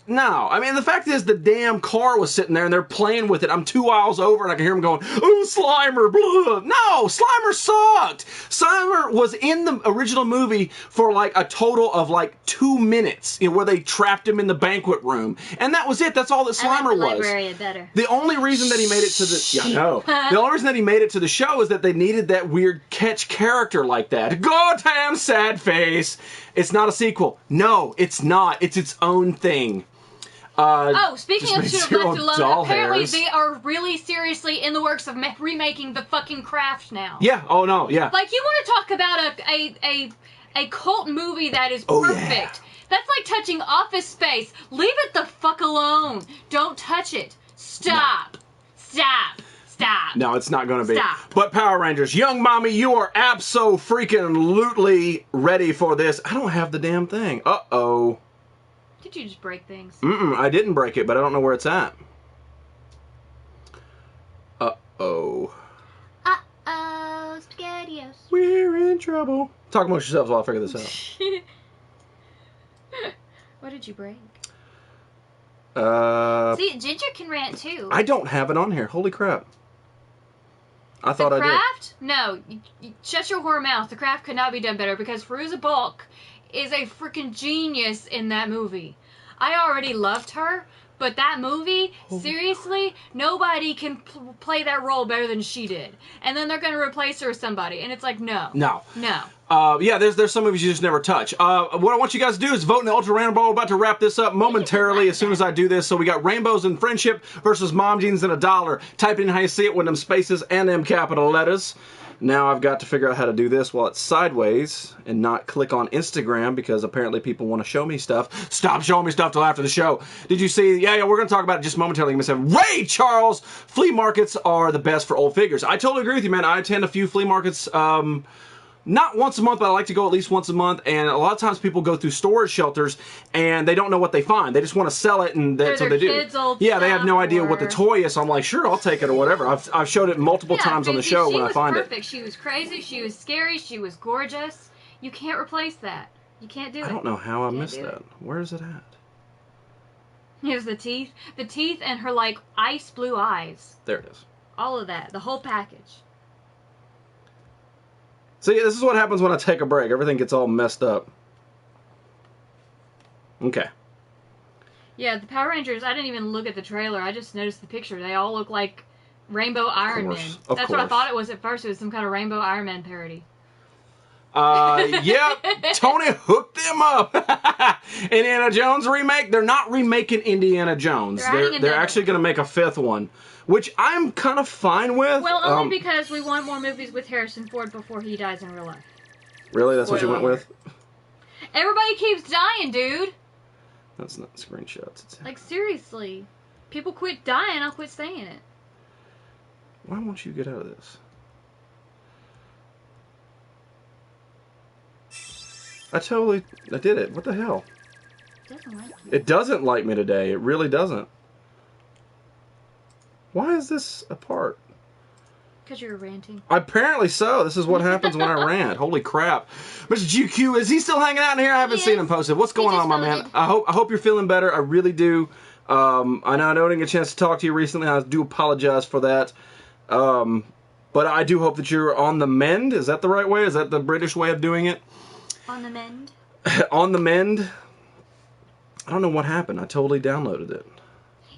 no. I mean, the fact is the damn car was sitting there and they're playing with it. I'm 2 aisles over and I can hear them going, "Ooh, Slimer, blah." No, Slimer sucked. Slimer was in the original movie for, like, a total of, like, 2 minutes, where they trapped him in the banquet room. And that was it. That's all that Slimer was. Librarian better. The only reason that he made it to the... Yeah, I know. The only reason that he made it to the show is that they needed that weird catch character like that. Goddamn sad face. It's not a sequel. No, it's not. It's its own thing. Speaking of Should Have Left It Alone, apparently they are really seriously in the works of remaking the fucking Craft now. Yeah, oh no, yeah. Like, you want to talk about a cult movie that is perfect. Yeah. That's like touching Office Space. Leave it the fuck alone. Don't touch it. Stop. No. Stop. Stop. No, it's not going to be. Stop. But Power Rangers, young mommy, you are abso-freaking-lutely ready for this. I don't have the damn thing. Uh-oh. Did you just break things? I didn't break it, but I don't know where it's at. Uh-oh. Uh-oh, SpaghettiOs. We're in trouble. Talk amongst yourselves while I figure this out. What did you break? See, Ginger can rant too. I don't have it on here. Holy crap. I thought I did. The Craft? No. You shut your whore mouth. The Craft could not be done better because Fairuza Balk is a freaking genius in that movie. I already loved her, but that movie, seriously, nobody can play that role better than she did. And then they're going to replace her with somebody, and it's like, no. No. No. Yeah, there's some movies you just never touch. What I want you guys to do is vote in the Ultra Random Ball. We're about to wrap this up momentarily as soon as I do this. So we got Rainbows and Friendship versus Mom Jeans and $1. Type in how you see it with them spaces and them capital letters. Now I've got to figure out how to do this while it's sideways and not click on Instagram because apparently people want to show me stuff. Stop showing me stuff till after the show. Did you see? Yeah, we're going to talk about it just momentarily. Ray Charles, flea markets are the best for old figures. I totally agree with you, man. I attend a few flea markets, not once a month, but I like to go at least once a month. And a lot of times people go through storage shelters and they don't know what they find. They just want to sell it, and that's what they do. Yeah, they have no idea what the toy is. So I'm like, sure, I'll take it or whatever. I've showed it multiple times on the show when I find it. She was perfect. She was crazy. She was scary. She was gorgeous. You can't replace that. You can't do it. I don't know how I missed that. Where is it at? Here's the teeth. The teeth and her, like, ice blue eyes. There it is. All of that. The whole package. See, this is what happens when I take a break. Everything gets all messed up. Okay. Yeah, the Power Rangers, I didn't even look at the trailer. I just noticed the picture. They all look like Rainbow Iron Men. That's what I thought it was at first. It was some kind of Rainbow Iron Man parody. Yep. Tony hooked them up. Indiana Jones remake. They're not remaking Indiana Jones. They're actually going to make a 5th one, which I'm kind of fine with. Well, only because we want more movies with Harrison Ford before he dies in real life. Really? That's what you went with? Everybody keeps dying, dude. That's not screenshots. Like, seriously. People quit dying, I'll quit saying it. Why won't you get out of this? I did it. What the hell? It doesn't like me. It doesn't like me today. It really doesn't. Why is this apart? Because you're ranting. Apparently so. This is what happens when I rant. Holy crap. Mr. GQ, is he still hanging out in here? I haven't seen him posted. What's going on, my man? I hope you're feeling better. I really do. I know I didn't get a chance to talk to you recently. I do apologize for that. But I do hope that you're on the mend. Is that the right way? Is that the British way of doing it? On the mend. On the mend? I don't know what happened. I totally downloaded it.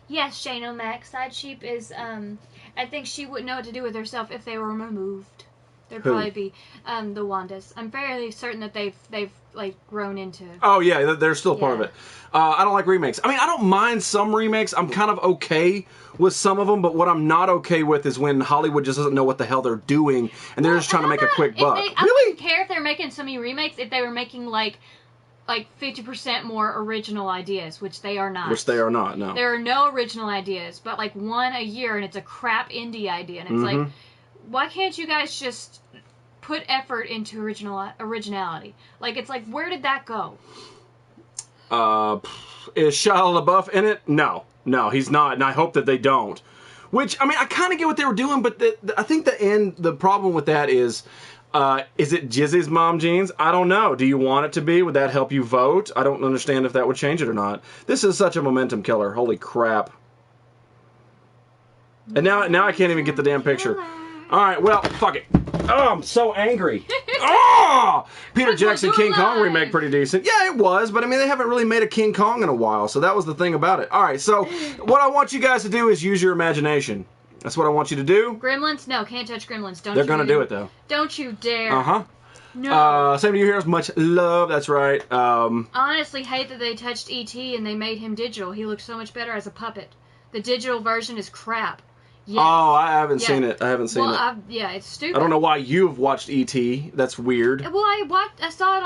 Yes, Shane O'Mac. Side sheep is, I think she wouldn't know what to do with herself if they were removed. There'd Who? probably be, the Wandas. I'm fairly certain that they've like, grown into. Oh, yeah, they're still part of Yeah. it. I don't like remakes. I mean, I don't mind some remakes. I'm kind of okay with some of them, but what I'm not okay with is when Hollywood just doesn't know what the hell they're doing, and they're just trying to make a quick buck. I Really? wouldn't care if they're making so many remakes if they were making, like 50% more original ideas, which they are not. Which they are not, no. There are no original ideas, but like one a year, and it's a crap indie idea, and it's like, why can't you guys just put effort into originality? Like, it's like, where did that go? Is Shia LaBeouf in it? No, he's not, and I hope that they don't. Which, I mean, I kind of get what they were doing, but I think the problem with that is it Jizzy's mom jeans? I don't know. Do you want it to be? Would that help you vote? I don't understand if that would change it or not. This is such a momentum killer. Holy crap. And now I can't even get the damn picture. All right, well, fuck it. Oh, I'm so angry. Oh! Peter Jackson King Kong remake pretty decent. Yeah, it was, but I mean, they haven't really made a King Kong in a while, so that was the thing about it. All right, so what I want you guys to do is use your imagination. That's what I want you to do. Gremlins? No, can't touch Gremlins. Don't. They're you gonna do it though. Don't you dare. Uh-huh. No. Same to you, heroes. Much love. That's right. Honestly, hate that they touched E.T. and they made him digital. He looks so much better as a puppet. The digital version is crap. Yes. Oh, I haven't Yeah. seen it. I haven't seen it. Yeah, it's stupid. I don't know why you've watched E.T. That's weird. Well, I saw it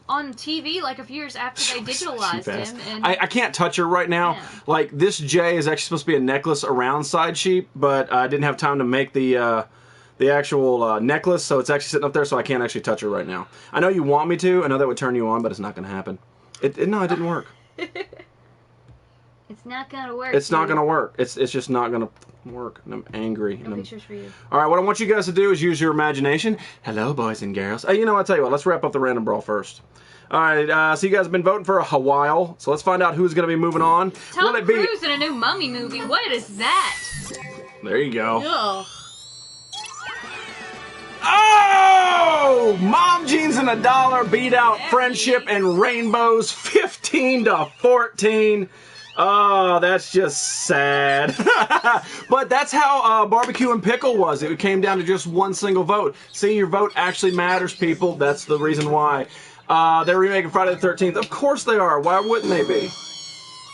on TV like a few years after they digitalized him. And I can't touch her right now. Yeah. Like, this J is actually supposed to be a necklace around Side Sheep, but I didn't have time to make the actual necklace, so it's actually sitting up there, so I can't actually touch her right now. I know you want me to. I know that would turn you on, but it's not going to happen. No, it didn't work. It's not gonna work. It's not going to work. It's just not going to work, and I'm angry. No pictures for you. All right, what I want you guys to do is use your imagination. Hello, boys and girls. You know what? I'll tell you what. Let's wrap up the random brawl first. All right, so you guys have been voting for a while, so let's find out who's going to be moving on. Tom Will it be? Cruise in a new Mummy movie. What is that? There you go. Ugh. Oh! Mom jeans and $1 beat out Friendship and Rainbows 15-14. Oh, that's just sad. But that's how Barbecue and Pickle was. It came down to just one single vote. See, your vote actually matters, people. That's the reason why. They're remaking Friday the 13th. Of course they are. Why wouldn't they be?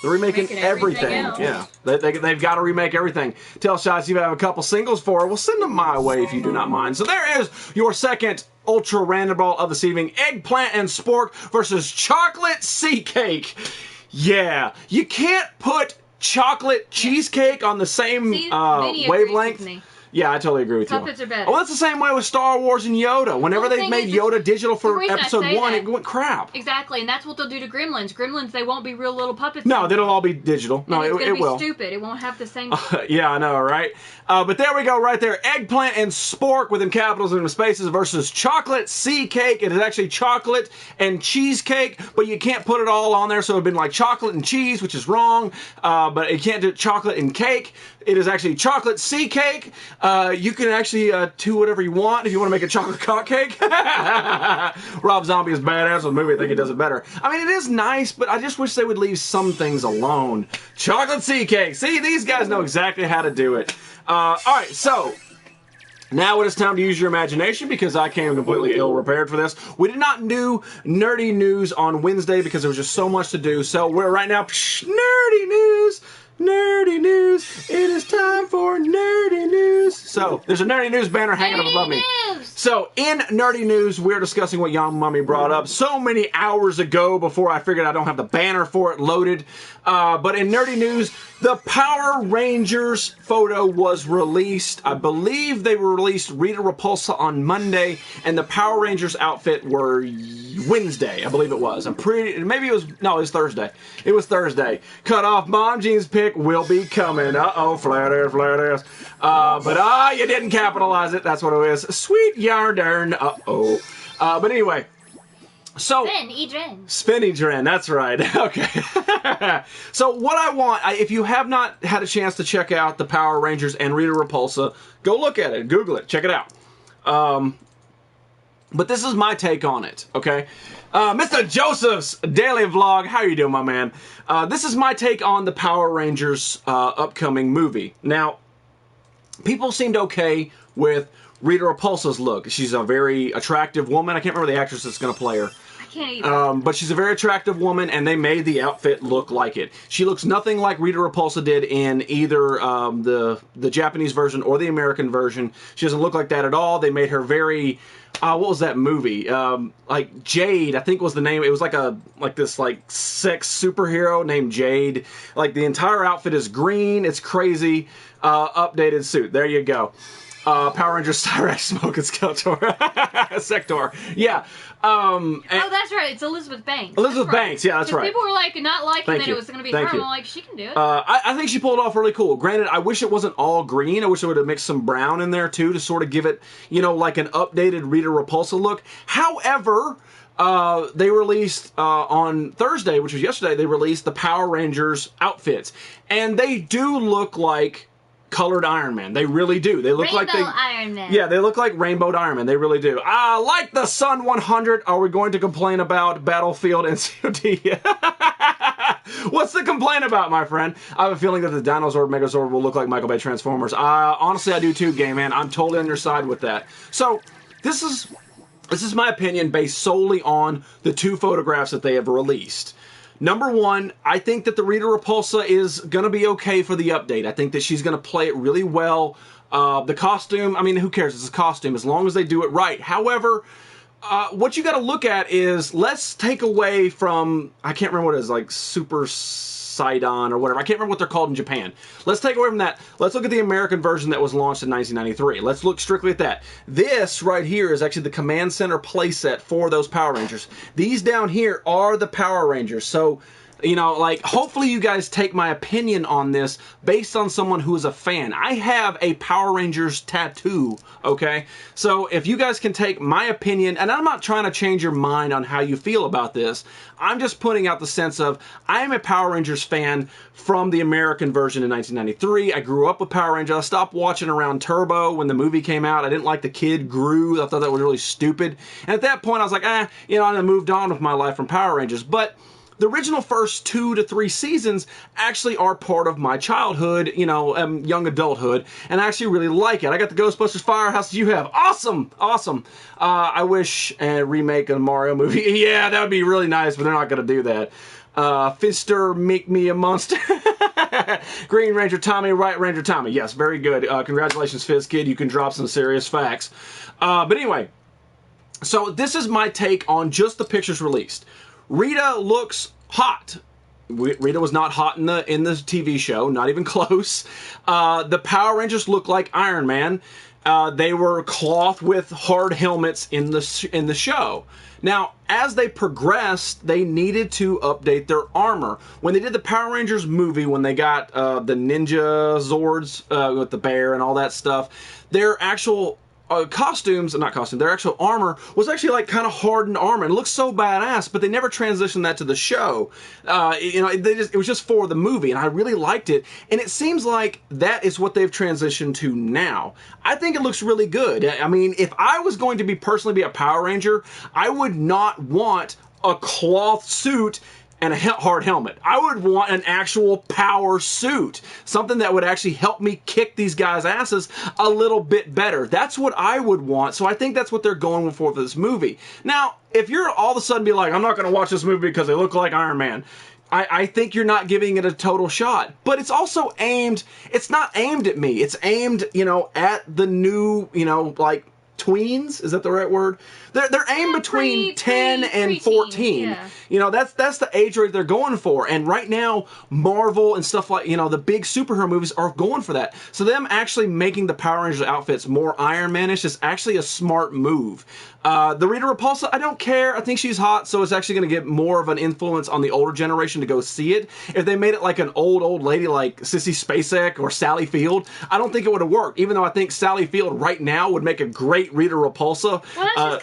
They're remaking everything. Yeah, they've got to remake everything. Tell Shots you have a couple singles for her. Well, send them my way if you do not mind. So there is your second Ultra Random Brawl of the evening. Eggplant and Spork versus Chocolate Sea Cake. Yeah, you can't put chocolate cheesecake on the same wavelength. Yeah, I totally agree with you. Puppets are better. Oh, that's the same way with Star Wars and Yoda. Whenever they've made Yoda digital for episode 1, it went crap. Exactly, and that's what they'll do to Gremlins. Gremlins, they won't be real little puppets. No, it'll all be digital. No, and it will. It's going to be stupid. It won't have the same... Yeah, I know, right? But there we go, right there. Eggplant and Spork within capitals and spaces versus Chocolate Sea Cake. It is actually chocolate and cheesecake, but you can't put it all on there, so it would have been like chocolate and cheese, which is wrong. But you can't do chocolate and cake. It is actually Chocolate Sea Cake. You can actually do whatever you want if you want to make a chocolate cock cake. Rob Zombie is badass with the movie. I think he does it better. I mean, it is nice, but I just wish they would leave some things alone. Chocolate Sea Cake. See, these guys know exactly how to do it. All right, so now it is time to use your imagination because I came completely ill-prepared for this. We did not do nerdy news on Wednesday because there was just so much to do. So we're right now, nerdy news. Nerdy news. It is time for nerdy news. So there's a nerdy news banner hanging up above me. So in nerdy news, we're discussing what Young Mummy brought up so many hours ago before I figured I don't have the banner for it loaded. But in nerdy news, the Power Rangers photo was released. I believe they were released Rita Repulsa on Monday, and the Power Rangers outfit were Wednesday. I believe it was. Maybe it was. No, it was Thursday. It was Thursday. Cut off Mom Jean's pick will be coming. Uh-oh, flat ass, flat ass. But you didn't capitalize it. That's what it is. Sweet yarn. Uh-oh. But anyway. So, Spinny-Dren, that's right. Okay. So what I want, if you have not had a chance to check out the Power Rangers and Rita Repulsa, go look at it. Google it. Check it out. But this is my take on it, okay? Mr. Joseph's Daily Vlog, how you doing, my man? This is my take on the Power Rangers upcoming movie. Now, people seemed okay with Rita Repulsa's look. She's a very attractive woman. I can't remember the actress that's going to play her. I can't either. But she's a very attractive woman, and they made the outfit look like it. She looks nothing like Rita Repulsa did in either the Japanese version or the American version. She doesn't look like that at all. They made her very... what was that movie? Like Jade, I think was the name. It was like this sex superhero named Jade. Like the entire outfit is green. It's crazy. Updated suit. There you go. Power Rangers Cyrax Smoke and Skeletor. Sector. Yeah. Oh, that's right. It's Elizabeth Banks. Elizabeth Banks. Yeah, that's right. People were like not liking Thank that you. it was going to be Thank her. you. I'm like, she can do it. I think she pulled it off really cool. Granted, I wish it wasn't all green. I wish they would have mixed some brown in there too to sort of give it, like an updated Rita Repulsa look. However, they released on Thursday, which was yesterday, they released the Power Rangers outfits. And they do look like colored Iron Man. They really do. They look like Iron Man. Yeah, they look like rainbowed Iron Man. They really do. Like the Sun 100, are we going to complain about Battlefield and COD? What's the complaint about, my friend? I have a feeling that the Dinosaur Megazord will look like Michael Bay Transformers. Honestly, I do too, Game Man. I'm totally on your side with that. So, this is my opinion based solely on the 2 photographs that they have released. Number 1, I think that the Rita Repulsa is going to be okay for the update. I think that she's going to play it really well. The costume, I mean, who cares? It's a costume as long as they do it right. However, what you got to look at is, let's take away from, I can't remember what it is, like Super Sidon or whatever. I can't remember what they're called in Japan. Let's take away from that. Let's look at the American version that was launched in 1993. Let's look strictly at that. This right here is actually the Command Center playset for those Power Rangers. These down here are the Power Rangers. So, hopefully you guys take my opinion on this based on someone who is a fan. I have a Power Rangers tattoo, okay? So if you guys can take my opinion, and I'm not trying to change your mind on how you feel about this, I'm just putting out the sense of, I am a Power Rangers fan from the American version in 1993. I grew up with Power Rangers. I stopped watching around Turbo when the movie came out. I didn't like the kid Gru. I thought that was really stupid. And at that point I was like, I moved on with my life from Power Rangers. But the original first 2 to 3 seasons actually are part of my childhood, young adulthood, and I actually really like it. I got the Ghostbusters Firehouse that you have. Awesome! Awesome. I wish a remake of a Mario movie. Yeah, that would be really nice, but they're not going to do that. Fister, make me a monster. Green Ranger Tommy, White Ranger Tommy. Yes, very good. Congratulations, Fizz Kid. You can drop some serious facts. But anyway, so this is my take on just the pictures released. Rita looks hot. Rita was not hot in the TV show, not even close. The Power Rangers look like Iron Man. They were cloth with hard helmets in the show. Now, as they progressed, they needed to update their armor. When they did the Power Rangers movie, when they got the Ninja Zords with the bear and all that stuff, their actual their actual armor was actually like kind of hardened armor. It looks so badass, but they never transitioned that to the show. It was just for the movie, and I really liked it. And it seems like that is what they've transitioned to now. I think it looks really good. I mean, if I was going to personally be a Power Ranger, I would not want a cloth suit and a hard helmet. I would want an actual power suit. Something that would actually help me kick these guys' asses a little bit better. That's what I would want. So I think that's what they're going for this movie. Now, if you're all of a sudden be like, I'm not going to watch this movie because they look like Iron Man, I think you're not giving it a total shot. But it's also it's not aimed at me. It's aimed, at the new, tweens. Is that the right word? They're aimed between 10 and 14. Yeah. That's the age rate they're going for. And right now, Marvel and stuff like, the big superhero movies are going for that. So them actually making the Power Rangers outfits more Iron Man-ish is actually a smart move. The Rita Repulsa, I don't care. I think she's hot, so it's actually going to get more of an influence on the older generation to go see it. If they made it like an old lady like Sissy Spacek or Sally Field, I don't think it would have worked. Even though I think Sally Field right now would make a great Rita Repulsa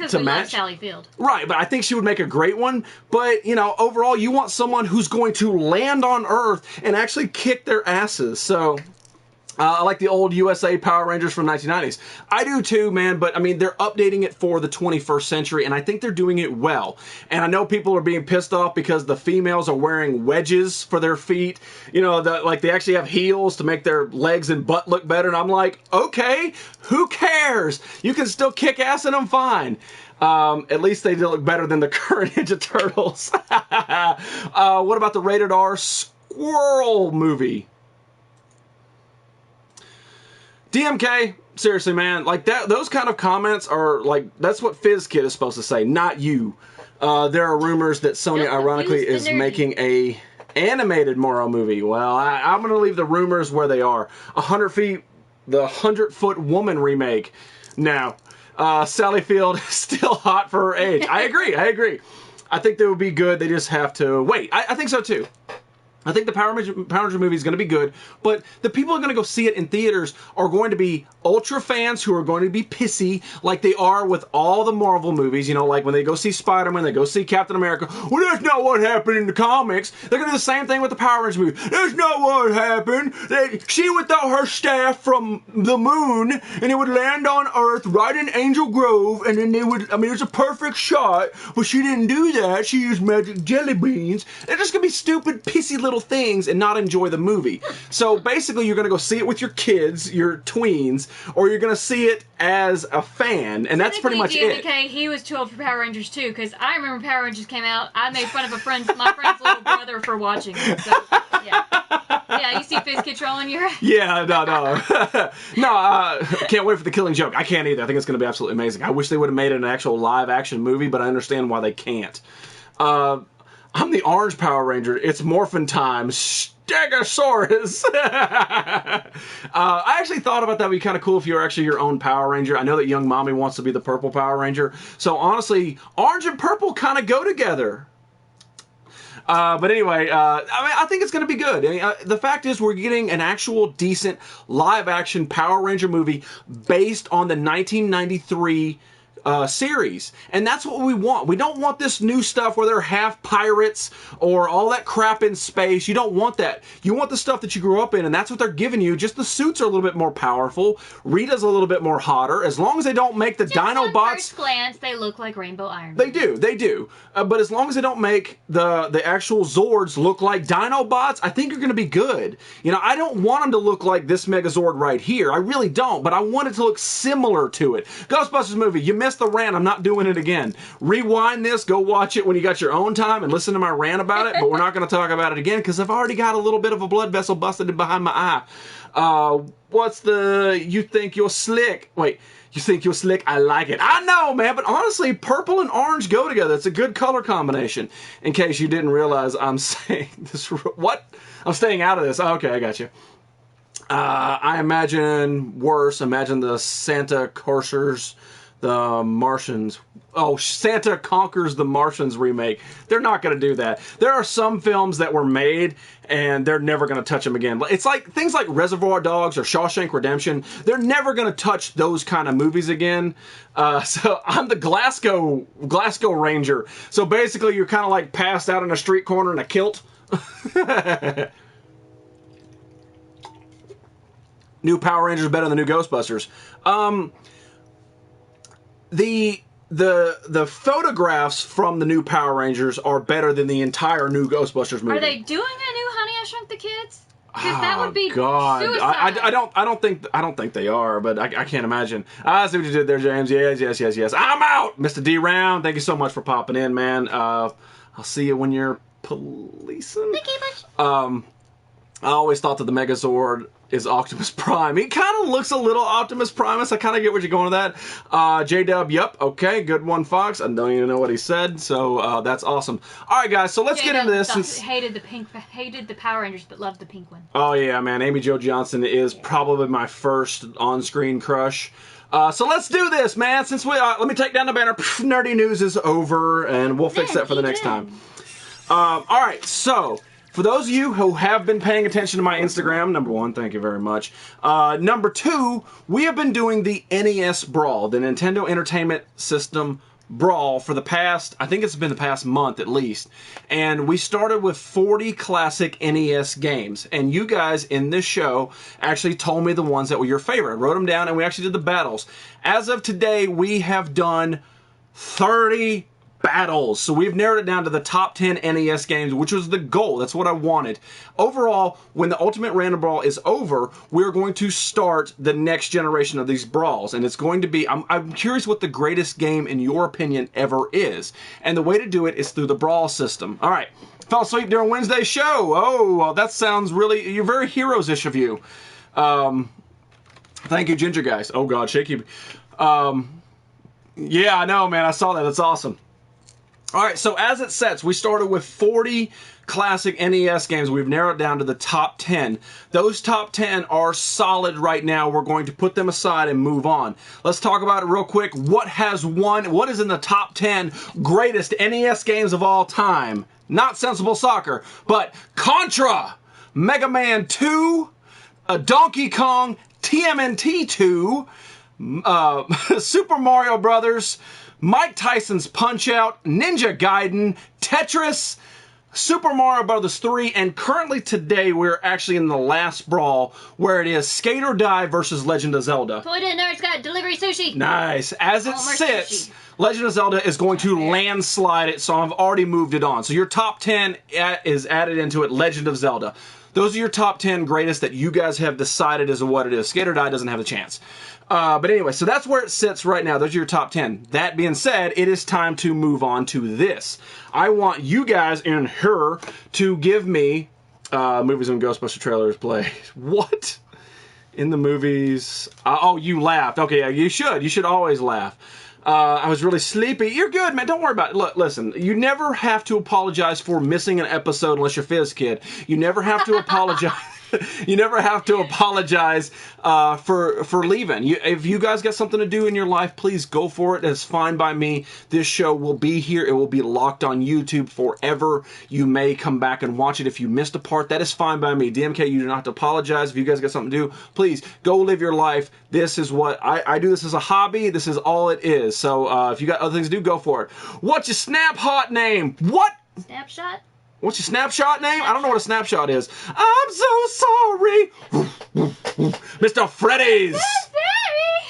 to match. Sally Field. Right, but I think she would make a great one. But, overall, you want someone who's going to land on Earth and actually kick their asses. So I like the old USA Power Rangers from 1990s. I do too, man, but I mean, they're updating it for the 21st century, and I think they're doing it well. And I know people are being pissed off because the females are wearing wedges for their feet. You know, like they actually have heels to make their legs and butt look better. And I'm like, okay, who cares? You can still kick ass in them fine. At least they look better than the current Ninja Turtles. What about the rated R Squirrel movie? DMK, seriously, man, like that. Those kind of comments are like, that's what FizzKid is supposed to say, not you. There are rumors that Sony, Don't ironically, confuse the is nerdy. making a animated Moro movie. Well, I'm going to leave the rumors where they are. 100 Feet, the 100-Foot Woman remake. Now, Sally Field is still hot for her age. I agree. I think they would be good. They just have to wait. I think so too. I think the Power Ranger movie is going to be good, but the people who are going to go see it in theaters are going to be ultra fans who are going to be pissy like they are with all the Marvel movies. You know, like when they go see Spider-Man, they go see Captain America. Well, that's not what happened in the comics. They're going to do the same thing with the Power Rangers movie. That's not what happened. She would throw her staff from the moon, and it would land on Earth right in Angel Grove, and then they would, I mean, it's a perfect shot, but she didn't do that. She used magic jelly beans. They're just going to be stupid, pissy little things and not enjoy the movie. So basically you're going to go see it with your kids, your tweens, or you're going to see it as a fan, and that's pretty much it. He was too old for Power Rangers too, because I remember Power Rangers came out. I made fun of my friend's little brother for watching it. So, yeah, you see FizzKid trolling your ass? Yeah, no, can't wait for the Killing Joke. I can't either. I think it's going to be absolutely amazing. I wish they would have made it an actual live action movie, but I understand why they can't. I'm the Orange Power Ranger. It's morphin' time. Stegosaurus. I actually thought about that would be kind of cool if you were actually your own Power Ranger. I know that young mommy wants to be the purple Power Ranger. So honestly, orange and purple kind of go together. But anyway, I think it's going to be good. I mean, the fact is we're getting an actual decent live-action Power Ranger movie based on the 1993 series. And that's what we want. We don't want this new stuff where they're half pirates or all that crap in space. You don't want that. You want the stuff that you grew up in, and that's what they're giving you. Just the suits are a little bit more powerful. Rita's a little bit more hotter. As long as they don't make the Just on Dinobots... first glance, they look like Rainbow Iron Man. They do. But as long as they don't make the actual Zords look like Dinobots, I think you're going to be good. You know, I don't want them to look like this Megazord right here. I really don't. But I want it to look similar to it. Ghostbusters movie, you missed the rant. I'm not doing it again. Rewind this. Go watch it when you got your own time and listen to my rant about it. But we're not going to talk about it again because I've already got a little bit of a blood vessel busted in behind my eye. What's the... You think you're slick? Wait. You think you're slick? I like it. I know, man, but honestly, purple and orange go together. It's a good color combination. In case you didn't realize, I'm saying this... What? I'm staying out of this. Oh, okay, I got you. I imagine worse. Imagine the Santa Coursers, the Martians. Oh, Santa Conquers the Martians remake. They're not going to do that. There are some films that were made, and they're never going to touch them again. It's like things like Reservoir Dogs or Shawshank Redemption. They're never going to touch those kind of movies again. So I'm the Glasgow Ranger. So basically, you're kind of like passed out in a street corner in a kilt. New Power Rangers better than the new Ghostbusters. The photographs from the new Power Rangers are better than the entire new Ghostbusters movie. Are they doing a new Honey I Shrunk the Kids? Because that would be God. suicide. I don't think they are, but I can't imagine. I see what you did there, James. Yes. I'm out, Mr. D Round. Thank you so much for popping in, man. I'll see you when you're policing. Thank you, Bush. I always thought that the Megazord is Optimus Prime. He kind of looks a little Optimus Primus. I kind of get what you're going with that. J-Dub, yep, okay, good one, Fox. I don't even know what he said, so that's awesome. All right, guys, so let's get into this. Hated the Power Rangers, but loved the pink one. Oh, yeah, man. Amy Jo Johnson is probably my first on-screen crush. So let's do this, man. Since let me take down the banner. Nerdy news is over, and we'll fix that for the next time. All right, so... For those of you who have been paying attention to my Instagram, number one, thank you very much. Number two, we have been doing the NES Brawl, the Nintendo Entertainment System brawl for the past, I think it's been the past month at least, and we started with 40 classic NES games, and you guys in this show actually told me the ones that were your favorite. I wrote them down, and we actually did the battles. As of today, we have done 30 battles. So we've narrowed it down to the top 10 NES games, which was the goal. That's what I wanted. Overall, when the Ultimate Random Brawl is over, we're going to start the next generation of these brawls. And it's going to be, I'm curious what the greatest game, in your opinion, ever is. And the way to do it is through the brawl system. All right. Fell asleep during Wednesday's show. Oh, well, that sounds really, you're very heroes-ish of you. Thank you, Ginger Guys. Oh, God, shaky. Yeah, I know, man. I saw that. That's awesome. All right, so as it sets, we started with 40 classic NES games. We've narrowed down to the top 10. Those top 10 are solid right now. We're going to put them aside and move on. Let's talk about it real quick. What has won? What is in the top 10 greatest NES games of all time? Not Sensible Soccer, but Contra, Mega Man 2, Donkey Kong, TMNT 2, Super Mario Brothers, Mike Tyson's Punch-Out!, Ninja Gaiden, Tetris, Super Mario Brothers 3, and currently today we're actually in the last brawl where it is Skate or Die versus Legend of Zelda. Put in there, it's got delivery sushi. Nice. As it Almost sits, sushi. Legend of Zelda is going to landslide it, so I've already moved it on. So your top 10 is added into it, Legend of Zelda. Those are your top 10 greatest that you guys have decided is what it is. Skate or Die doesn't have a chance. But anyway, so that's where it sits right now. Those are your top 10. That being said, it is time to move on to this. I want you guys and her to give me movies and Ghostbuster trailers play. What? In the movies? Oh, you laughed. Okay, yeah, you should. You should always laugh. I was really sleepy. You're good, man. Don't worry about it. Look, listen, you never have to apologize for missing an episode unless you're Fizz Kid. You never have to apologize. You never have to apologize for leaving. If you guys got something to do in your life, please go for it. It's fine by me. This show will be here. It will be locked on YouTube forever. You may come back and watch it if you missed a part. That is fine by me. DMK, you do not have to apologize. If you guys got something to do, please go live your life. This is what I do. This as a hobby. This is all it is. So if you got other things to do, go for it. What's your Snap Hot name? What? Snapshot? What's your snapshot name? I don't know what a snapshot is. I'm so sorry. Mr. Freddy's.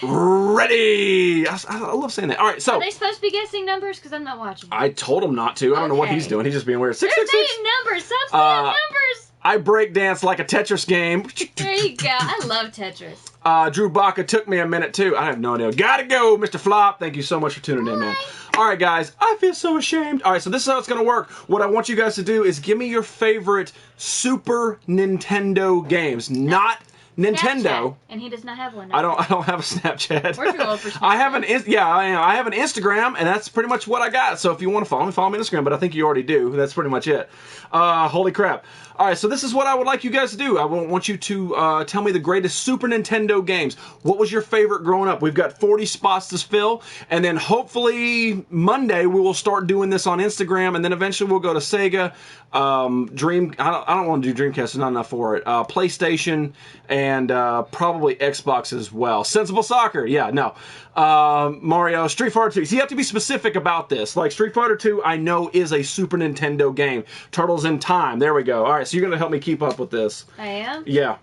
Ready. I love saying that. All right, so. Are they supposed to be guessing numbers? Because I'm not watching. I told him not to. I don't know what he's doing. He's just being weird. They're saying numbers. Stop saying numbers. I break dance like a Tetris game. There you go. I love Tetris. Drew Baca took me a minute too. I have no idea. Gotta go, Mr. Flop. Thank you so much for tuning in, man. All right, guys. I feel so ashamed. All right, so this is how it's gonna work. What I want you guys to do is give me your favorite Super Nintendo games, not Nintendo. Snapchat. And he does not have one. I don't have a Snapchat. We're too old for Snapchat. I have I have an Instagram, and that's pretty much what I got. So if you want to follow me on Instagram, but I think you already do. That's pretty much it. Holy crap. All right, so this is what I would like you guys to do. I want you to tell me the greatest Super Nintendo games. What was your favorite growing up? We've got 40 spots to fill, and then hopefully Monday we will start doing this on Instagram, and then eventually we'll go to Sega, I don't want to do Dreamcast. There's not enough for it. PlayStation, and probably Xbox as well. Sensible Soccer, yeah, no. Mario, Street Fighter 2. So you have to be specific about this. Like Street Fighter 2, I know is a Super Nintendo game. Turtles in Time. There we go. All right, so you're going to help me keep up with this. I am? Yeah.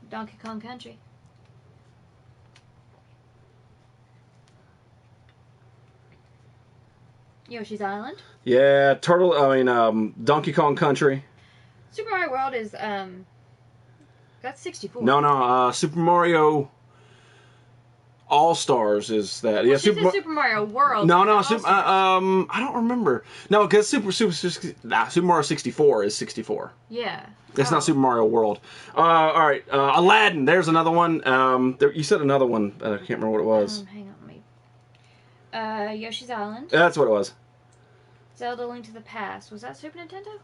Donkey Kong Country. Yoshi's Island. Yeah, Donkey Kong Country. Super Mario World is, that's 64. No, Super Mario All-Stars is that. Well, Yeah, Super Mario World. No, I don't remember. No, because Super Mario 64 is 64. Yeah. It's not Super Mario World. All right, Aladdin. There's another one. You said another one. I can't remember what it was. Hang on, wait. Yoshi's Island. That's what it was. Zelda: Link to the Past. Was that Super Nintendo?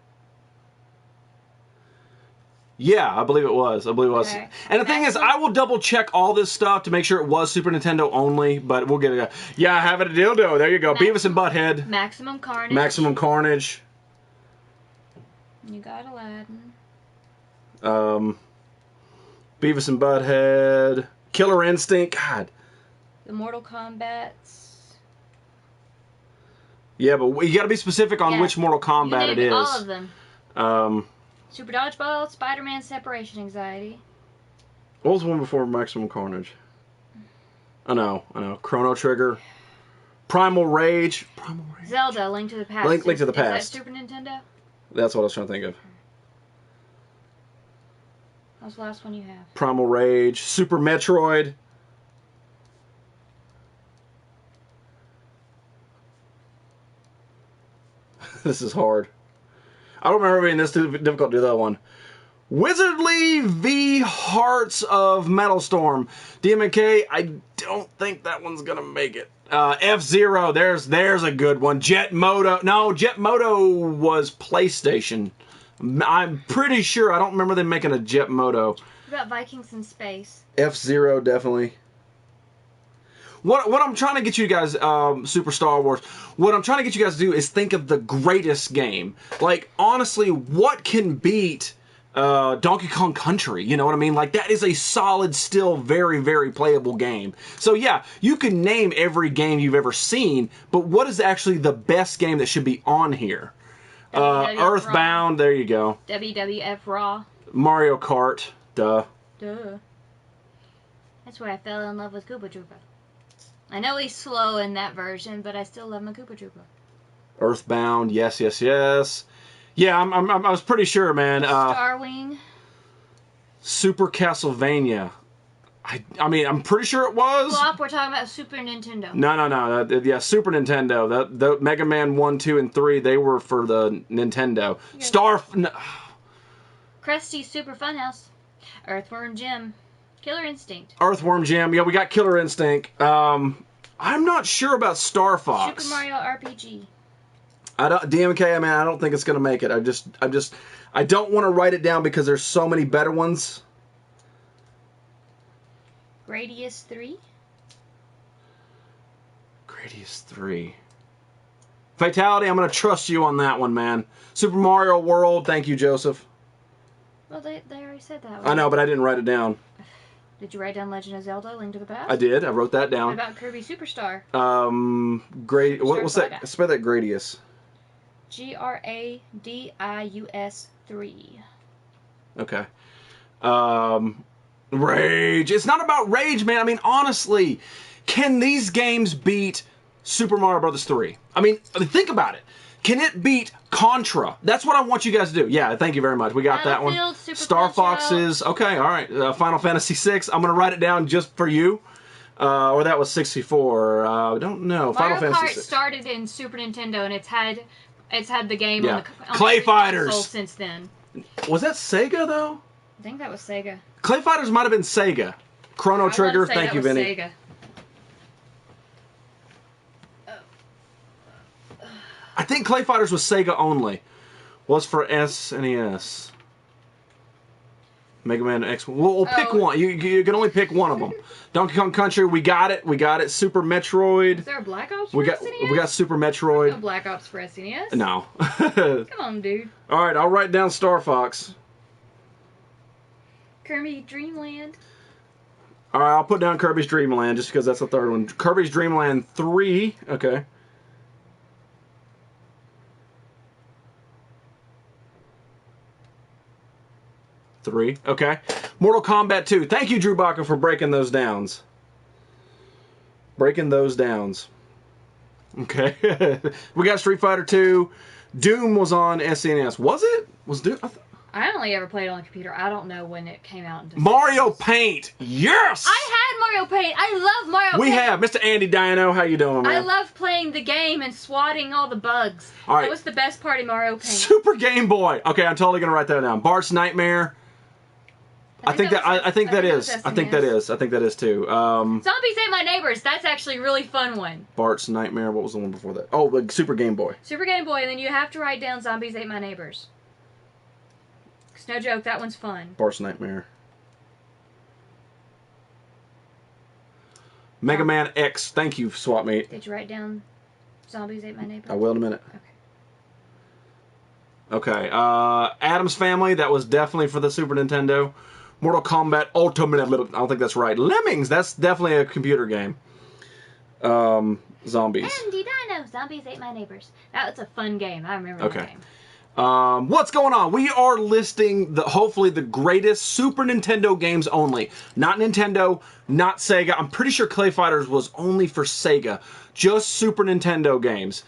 Yeah, I believe it was. Okay. And the thing is, I will double check all this stuff to make sure it was Super Nintendo only, but we'll get it. Yeah, I have it a dildo. There you go. Beavis and Butthead. Maximum Carnage. Maximum Carnage. You got Aladdin. Beavis and Butthead. Killer Instinct. God. The Mortal Kombat's. Yeah, but you got to be specific on Yeah. which Mortal Kombat You it named is. all of them. Um, Super Dodgeball, Spider-Man Separation Anxiety. what was the one before Maximum Carnage? I know. Chrono Trigger. Primal Rage. Zelda, Link to the Past. Link to the Is Past. that Super Nintendo? That's what I was trying to think of. That was the last one you have. Primal Rage. Super Metroid. This is hard. I don't remember being this difficult to do that one. Wizardly v Hearts of Metalstorm. DMK, I don't think that one's gonna make it. F-Zero, there's a good one. Jet Moto. No, Jet Moto was PlayStation. I'm pretty sure. I don't remember them making a Jet Moto. What about Vikings in Space? F-Zero, definitely. What I'm trying to get you guys, Super Star Wars, what I'm trying to get you guys to do is think of the greatest game. Like, honestly, what can beat Donkey Kong Country? You know what I mean? Like, that is a solid, still very, very playable game. So, yeah, you can name every game you've ever seen, but what is actually the best game that should be on here? WWF Earthbound, there you go. WWF Raw. Mario Kart, duh. Duh. That's where I fell in love with Koopa Troopa. I know he's slow in that version, but I still love my Koopa Troopa. Earthbound, yes. Yeah, I was pretty sure, man. Starwing. Super Castlevania. I mean, I'm pretty sure it was. Flop, we're talking about Super Nintendo. No. Yeah, Super Nintendo. The Mega Man 1, 2, and 3, they were for the Nintendo. Yeah. Krusty Super Funhouse. Earthworm Jim. Killer Instinct. Earthworm Jim. Yeah, we got Killer Instinct. I'm not sure about Star Fox. Super Mario RPG. DMK, man, I don't think it's gonna make it. I don't want to write it down because there's so many better ones. Gradius 3. Gradius 3. Fatality, I'm gonna trust you on that one, man. Super Mario World, thank you, Joseph. Well, they already said that one. I know, but I didn't write it down. Did you write down Legend of Zelda, Link to the Past? I did. I wrote that What down. about Kirby Superstar? What's that? Spell that Gradius. Gradius 3. Okay. Rage. It's not about rage, man. I mean, honestly, can these games beat Super Mario Bros. 3? I mean, think about it. Can it beat Contra? That's what I want you guys to do. Yeah, thank you very much. We got that one. Super Star Punch-Out. Foxes. Okay, all right. Final Fantasy 6. I'm going to write it down just for you. Or that was 64. I don't know. Final Mario Fantasy Kart 6. started in Super Nintendo, and it's had the game Yeah. on the Clay the Fighters. console since then. Was that Sega, though? I think that was Sega. Clay Fighters might have been Sega. Chrono Trigger. Thank you, Vinny. Sega. I think Clay Fighters was Sega only. Was for SNES. Mega Man X. We'll pick one. You can only pick one of them. Donkey Kong Country. We got it. Super Metroid. Is there a Black Ops for We got SNES? Super No Metroid. Black Ops for SNES. No. Come on, dude. All right, I'll write down Star Fox. Kirby Dreamland. All right, I'll put down Kirby's Dream Land just because that's the third one. Kirby's Dream Land 3. Okay. Three. Okay. Mortal Kombat 2. Thank you, Drew Baca, for breaking those downs. Breaking those downs. Okay. We got Street Fighter 2. Doom was on SNES. Was it? Was Doom? I only ever played it on the computer. I don't know when it came out. Mario Paint. Yes! I had Mario Paint. I love Mario Paint. We have. Mr. Andy Dino, how you doing, man? I love playing the game and swatting all the bugs. All right. That was the best part of Mario Paint. Super Game Boy. Okay, I'm totally going to write that down. Bart's Nightmare. I think that is too. Zombies Ate My Neighbors. That's actually a really fun one. Bart's Nightmare. What was the one before that? Oh, the Super Game Boy. Super Game Boy, and then you have to write down Zombies Ate My Neighbors. It's no joke, that one's fun. Bart's Nightmare. Mega Man X. Thank you, Swap Meet. Did you write down Zombies Ate My Neighbors? I will in a minute. Okay. Okay. Addams Family. That was definitely for the Super Nintendo. Mortal Kombat Ultimate. I don't think that's right. Lemmings. That's definitely a computer game. Zombies. Andy Dino. no, Zombies Ate My Neighbors. That was a fun game. I remember that game. What's going on? We are listing hopefully the greatest Super Nintendo games only. Not Nintendo, not Sega. I'm pretty sure Clay Fighters was only for Sega. Just Super Nintendo games.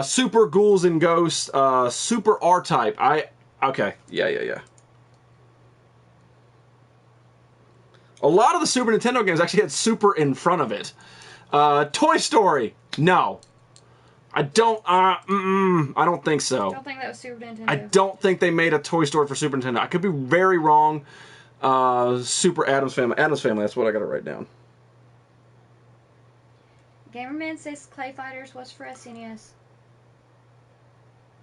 Super Ghouls and Ghosts, Super R-Type. Okay. Yeah. A lot of the Super Nintendo games actually had Super in front of it. Toy Story. No. I don't think so. I don't think that was Super Nintendo. I don't think they made a Toy Story for Super Nintendo. I could be very wrong. Super Addams Family. Addams Family, that's what I got to write down. Gamerman says Clay Fighters was for SNES.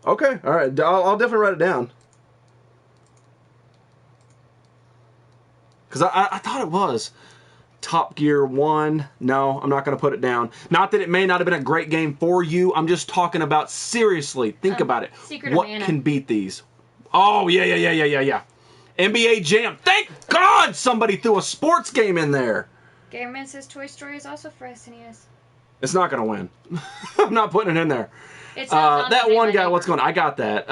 Okay, alright. I'll definitely write it down. Because I thought it was. Top Gear 1. No, I'm not going to put it down. Not that it may not have been a great game for you. I'm just talking about, seriously, think about it. What can beat these? Oh, yeah. NBA Jam. Thank God somebody threw a sports game in there. Gamerman says Toy Story is also for SNES. It's not going to win. I'm not putting it in there. It's not that one guy, what's going on? I got that.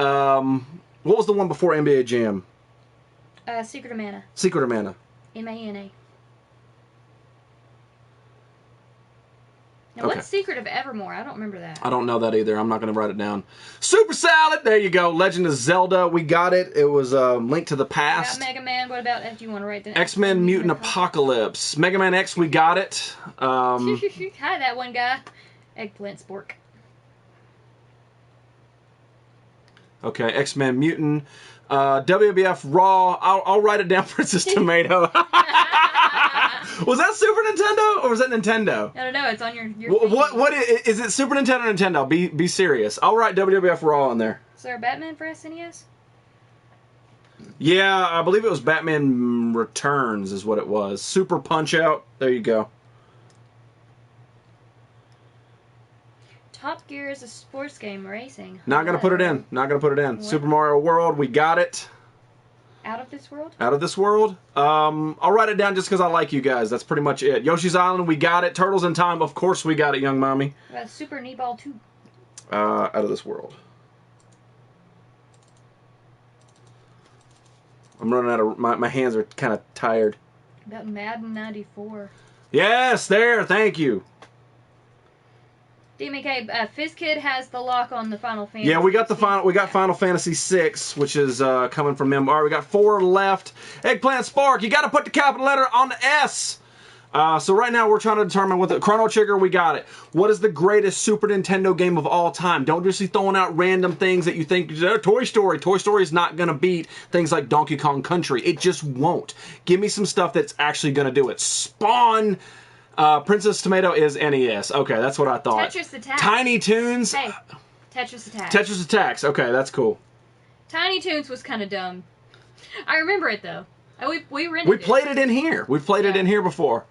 What was the one before NBA Jam? Secret of Mana. Secret of Mana. M-A-N-A. Now, Okay. what's Secret of Evermore? I don't remember that. I don't know that either. I'm not going to write it down. Super Salad. There you go. Legend of Zelda. We got it. It was Link to the Past. Got Mega Man. What about, if you want to write down? X-Men Mutant Apocalypse. Mega Man X, we got it. Hi, that one guy. Eggplant Spork. Okay, X-Men Mutant. WWF Raw. I'll write it down, Princess Tomato. Was that Super Nintendo or was that Nintendo? I don't know. It's on your What is it? Super Nintendo or Nintendo? Be serious. I'll write WWF Raw on there. Is there a Batman for SNES? Yeah, I believe it was Batman Returns is what it was. Super Punch-Out. There you go. Top Gear is a sports game racing. Not going to put it in. Not going to put it in. What? Super Mario World. We got it. Out of This World? Out of This World. I'll write it down just because I like you guys. That's pretty much it. Yoshi's Island, we got it. Turtles in Time, of course we got it, young mommy. What about Super Kneeball 2? Out of This World. I'm running out of... My hands are kind of tired. About Madden 94. Yes, there. Thank you. DMK, FizzKid has the lock on the Final Fantasy. Yeah, we got the final. We got Final Fantasy VI, which is coming from him. All right, we got 4 left. Eggplant Spark. You got to put the capital letter on the S. So right now we're trying to determine what the Chrono Trigger. We got it. What is the greatest Super Nintendo game of all time? Don't just be throwing out random things that you think. Toy Story. Toy Story is not gonna beat things like Donkey Kong Country. It just won't. Give me some stuff that's actually gonna do it. Spawn. Princess Tomato is NES. Okay, that's what I thought. Tetris Attacks. Tiny Toons. Hey, Tetris Attacks. Tetris Attacks. Okay, that's cool. Tiny Toons was kind of dumb. I remember it though. We rented it. We played it in here. We've played it in here before.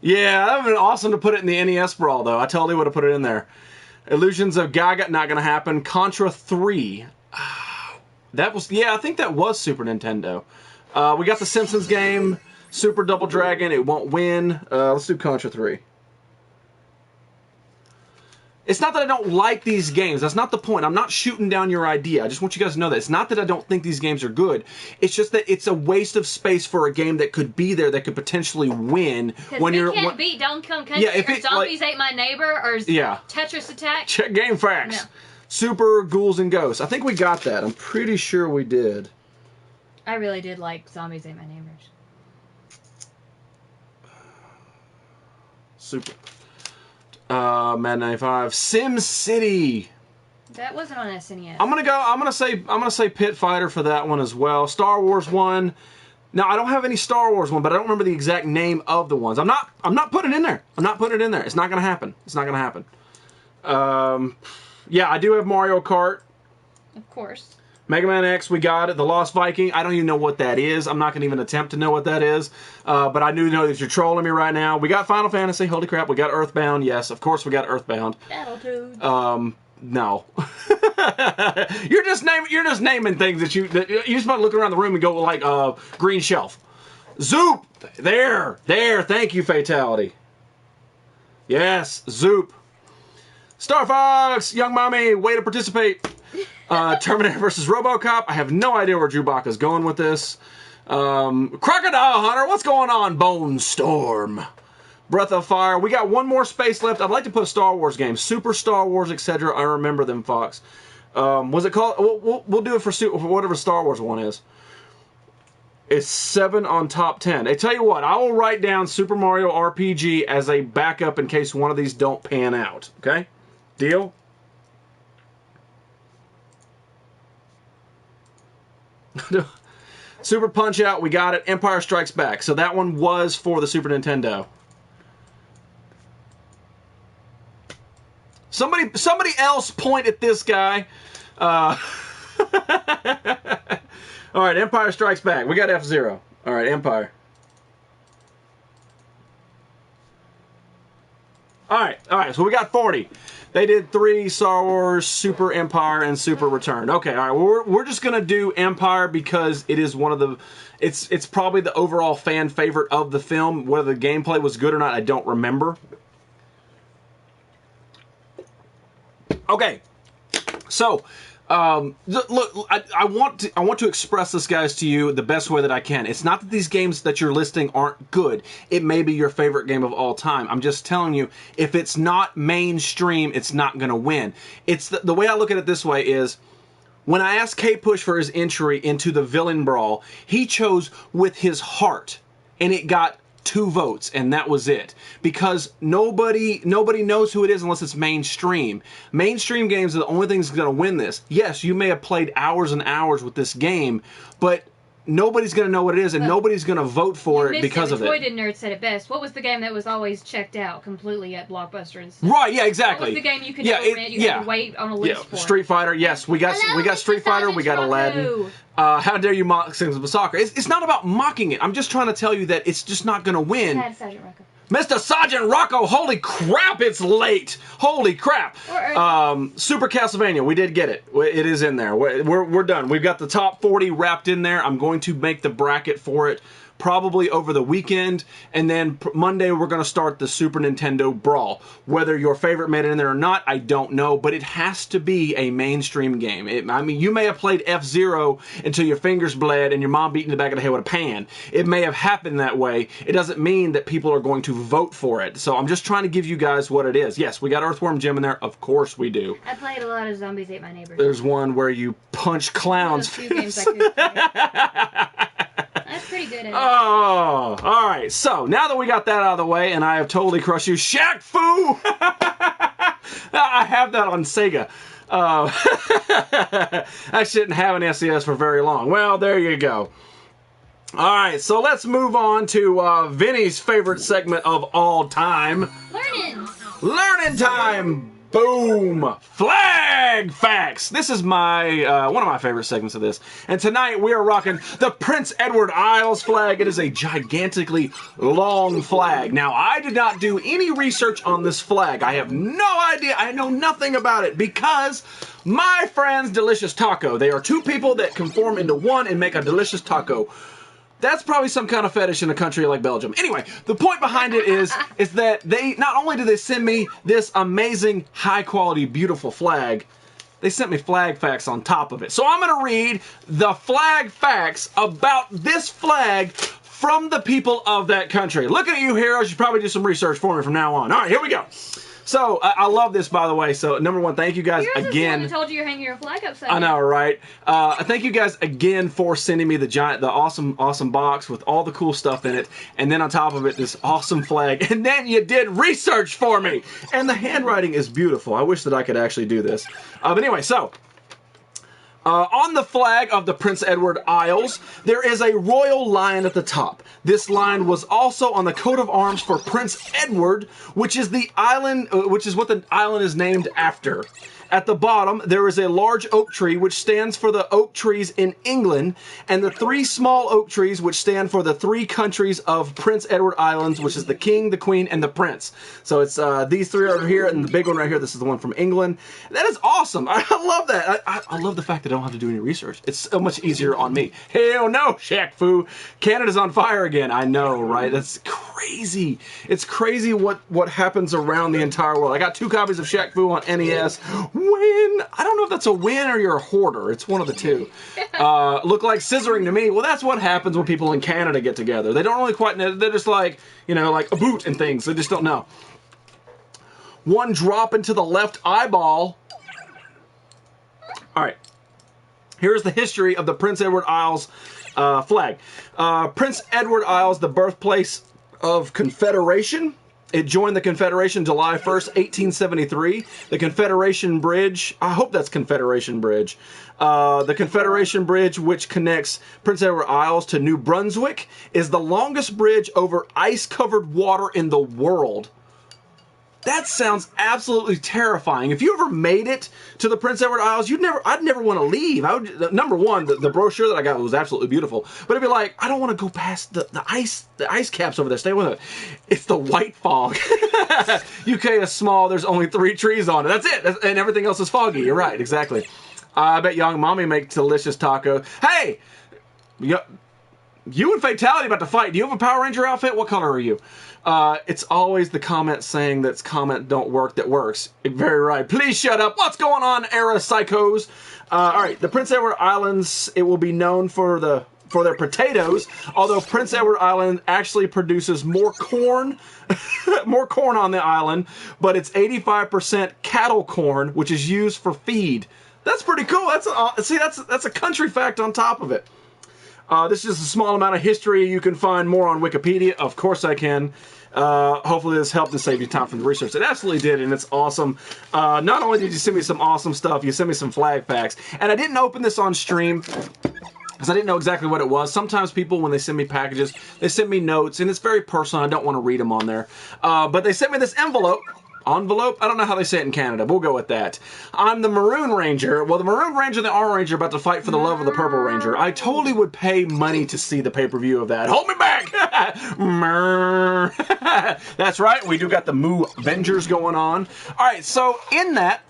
Yeah, that would have been awesome to put it in the NES Brawl though. I totally would have put it in there. Illusions of Gaga, not going to happen. Contra 3. That was, I think that was Super Nintendo. We got the Simpsons game. Super Double Dragon, it won't win. Let's do Contra 3. It's not that I don't like these games. That's not the point. I'm not shooting down your idea. I just want you guys to know that. It's not that I don't think these games are good. It's just that it's a waste of space for a game that could be there, that could potentially win. When you can't beat Donkey Kong Country or Zombies Ate My Neighbor or Tetris Attack. Check Game Facts. No. Super Ghouls and Ghosts. I think we got that. I'm pretty sure we did. I really did like Zombies Ate My Neighbors. Super. Mad 95. Sim City. That wasn't on SNES. I'm gonna say Pit Fighter for that one as well. Star Wars 1. Now I don't have any Star Wars one, but I don't remember the exact name of the ones. I'm not putting it in there. I'm not putting it in there. It's not gonna happen. It's not gonna happen. Yeah, I do have Mario Kart. Of course. Mega Man X, we got it. The Lost Viking, I don't even know what that is. I'm not going to even attempt to know what that is. But I do know that you're trolling me right now. We got Final Fantasy. Holy crap. We got Earthbound. Yes, of course we got Earthbound. Battletoads. No. You're just naming things that you're supposed to look around the room and go like green shelf. Zoop. There. Thank you, Fatality. Yes, Zoop. Star Fox, Young Mommy, way to participate. Terminator versus RoboCop. I have no idea where Chewbacca's going with this. Crocodile Hunter, what's going on? Bone Storm. Breath of Fire. We got one more space left. I'd like to put a Star Wars game. Super Star Wars, etc. I remember them, Fox. Was it called? We'll do it for whatever Star Wars one is. It's 7 on top 10. I tell you what, I will write down Super Mario RPG as a backup in case one of these don't pan out. Okay? Deal? Super Punch-Out, we got it. Empire Strikes Back. So that one was for the Super Nintendo. Somebody else point at this guy. All right, Empire Strikes Back. We got F-Zero. All right, Empire. All right. So we got 40. They did 3 Star Wars, Super Empire, and Super Return. Okay, all right. We're just gonna do Empire because it is one of the. It's probably the overall fan favorite of the film. Whether the gameplay was good or not, I don't remember. Okay, so look, I want to express this, guys, to you the best way that I can. It's not that these games that you're listing aren't good. It may be your favorite game of all time. I'm just telling you, if it's not mainstream, it's not going to win. It's the way I look at it this way is, when I asked K-Push for his entry into the Villain Brawl, he chose with his heart, and it got 2 votes, and that was it. Because nobody knows who it is unless it's mainstream. Mainstream games are the only things that's going to win this. Yes, you may have played hours and hours with this game, but nobody's going to know what it is, and nobody's going to vote for it because of it. Toy Nerd said it best. What was the game that was always checked out completely at Blockbuster and stuff? Right, yeah, exactly. What was the game you could never rent, you had to wait on a list for? Street Fighter, yes. We got Street Fighter, we got Aladdin. How dare you mock Sings of Soccer? It's not about mocking it. I'm just trying to tell you that it's just not going to win. Sergeant Rocco. Mr. Sergeant Rocco, holy crap, it's late. Holy crap. Super Castlevania, we did get it. It is in there. We're done. We've got the top 40 wrapped in there. I'm going to make the bracket for it probably over the weekend, and then Monday we're going to start the Super Nintendo Brawl. Whether your favorite made it in there or not, I don't know, but it has to be a mainstream game. I mean, you may have played F-Zero until your fingers bled and your mom beat you in the back of the head with a pan. It may have happened that way. It doesn't mean that people are going to vote for it. So I'm just trying to give you guys what it is. Yes, we got Earthworm Jim in there. Of course we do. I played a lot of Zombies Ate My Neighbors. There's one where you punch clowns. Those 2 games I could play. That's pretty good at it. Oh, all right. So now that we got that out of the way, and I have totally crushed you, Shaq Fu. I have that on Sega. I shouldn't have an SES for very long. Well, there you go. All right, so let's move on to Vinny's favorite segment of all time. Learning time. Boom! Flag Facts! This is my one of my favorite segments of this. And tonight we are rocking the Prince Edward Isles flag. It is a gigantically long flag. Now, I did not do any research on this flag. I have no idea. I know nothing about it because my friends Delicious Taco, they are 2 people that conform into one and make a delicious taco. That's probably some kind of fetish in a country like Belgium. Anyway, the point behind it is that they, not only did they send me this amazing, high-quality, beautiful flag, they sent me flag facts on top of it. So I'm going to read the flag facts about this flag from the people of that country. Looking at you, heroes, you should probably do some research for me from now on. All right, here we go. So, I love this, by the way. So, number 1, thank you guys again. Yours is the one that told you you're hanging your flag upside down. I know, right? Thank you guys again for sending me the awesome box with all the cool stuff in it. And then on top of it, this awesome flag. And then you did research for me. And the handwriting is beautiful. I wish that I could actually do this. But anyway, so... on the flag of the Prince Edward Isles, there is a royal lion at the top. This lion was also on the coat of arms for Prince Edward, which is the island, which is what the island is named after. At the bottom, there is a large oak tree, which stands for the oak trees in England, and the 3 small oak trees, which stand for the 3 countries of Prince Edward Islands, which is the King, the Queen, and the Prince. So it's these 3 over here, and the big one right here, this is the one from England. That is awesome. I love that. I love the fact that I don't have to do any research. It's so much easier on me. Hell no, Shaq Fu. Canada's on fire again. I know, right? That's crazy. It's crazy what happens around the entire world. I got 2 copies of Shaq Fu on NES. Win! I don't know if that's a win or you're a hoarder. It's one of the 2. Look like scissoring to me. Well, that's what happens when people in Canada get together. They don't really quite know. They're just like, you know, like a boot and things. They just don't know. 1 drop into the left eyeball. All right. Here's the history of the Prince Edward Isles flag. Prince Edward Isles, the birthplace of Confederation. It joined the Confederation July 1st, 1873. The Confederation Bridge, I hope that's Confederation Bridge. The Confederation Bridge, which connects Prince Edward Isles to New Brunswick, is the longest bridge over ice-covered water in the world. That sounds absolutely terrifying. If you ever made it to the Prince Edward Isles, I'd never want to leave. Number one, the brochure that I got was absolutely beautiful. But it'd be like, I don't want to go past the ice caps over there. Stay with it. It's the white fog. UK is small. There's only 3 trees on it. That's it. And everything else is foggy. You're right. Exactly. I bet Young Mommy makes delicious tacos. Hey! You and Fatality about to fight. Do you have a Power Ranger outfit? What color are you? It's always the comment saying that's comment don't work that works. Very right. Please shut up. What's going on, era psychos? All right, the Prince Edward Islands, it will be known for their potatoes, although Prince Edward Island actually produces more corn, more corn on the island, but it's 85% cattle corn, which is used for feed. That's pretty cool. That's a country fact on top of it. This is a small amount of history. You can find more on Wikipedia. Of course I can. Hopefully this helped and save you time from the research. It absolutely did, and it's awesome. Not only did you send me some awesome stuff, you sent me some flag packs. And I didn't open this on stream because I didn't know exactly what it was. Sometimes people, when they send me packages, they send me notes, and it's very personal. I don't want to read them on there. But they sent me this envelope. Envelope? I don't know how they say it in Canada. We'll go with that. I'm the Maroon Ranger. Well, the Maroon Ranger and the Orange Ranger are about to fight for the love of the Purple Ranger. I totally would pay money to see the pay-per-view of that. Hold me back! That's right. We do got the Moo Avengers going on. All right, so in that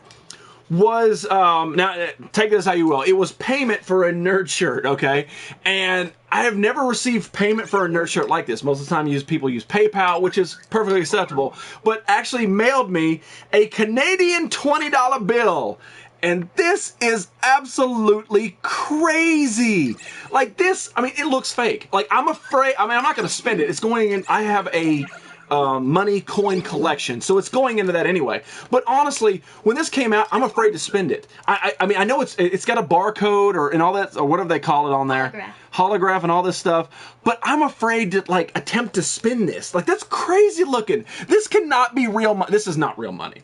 was, now take this how you will, it was payment for a nerd shirt, okay? And I have never received payment for a nerd shirt like this. Most of the time people use PayPal, which is perfectly acceptable, but actually mailed me a Canadian $20 bill. And this is absolutely crazy. Like this, I mean, it looks fake. Like I'm afraid, I mean, I'm not going to spend it. It's going in, I have a money coin collection, so it's going into that anyway. But honestly, when this came out, I'm afraid to spend it. I mean, I know it's got a barcode and all that, or whatever they call it on there, holograph and all this stuff. But I'm afraid to like attempt to spin this. Like that's crazy looking. This cannot be real money. This is not real money.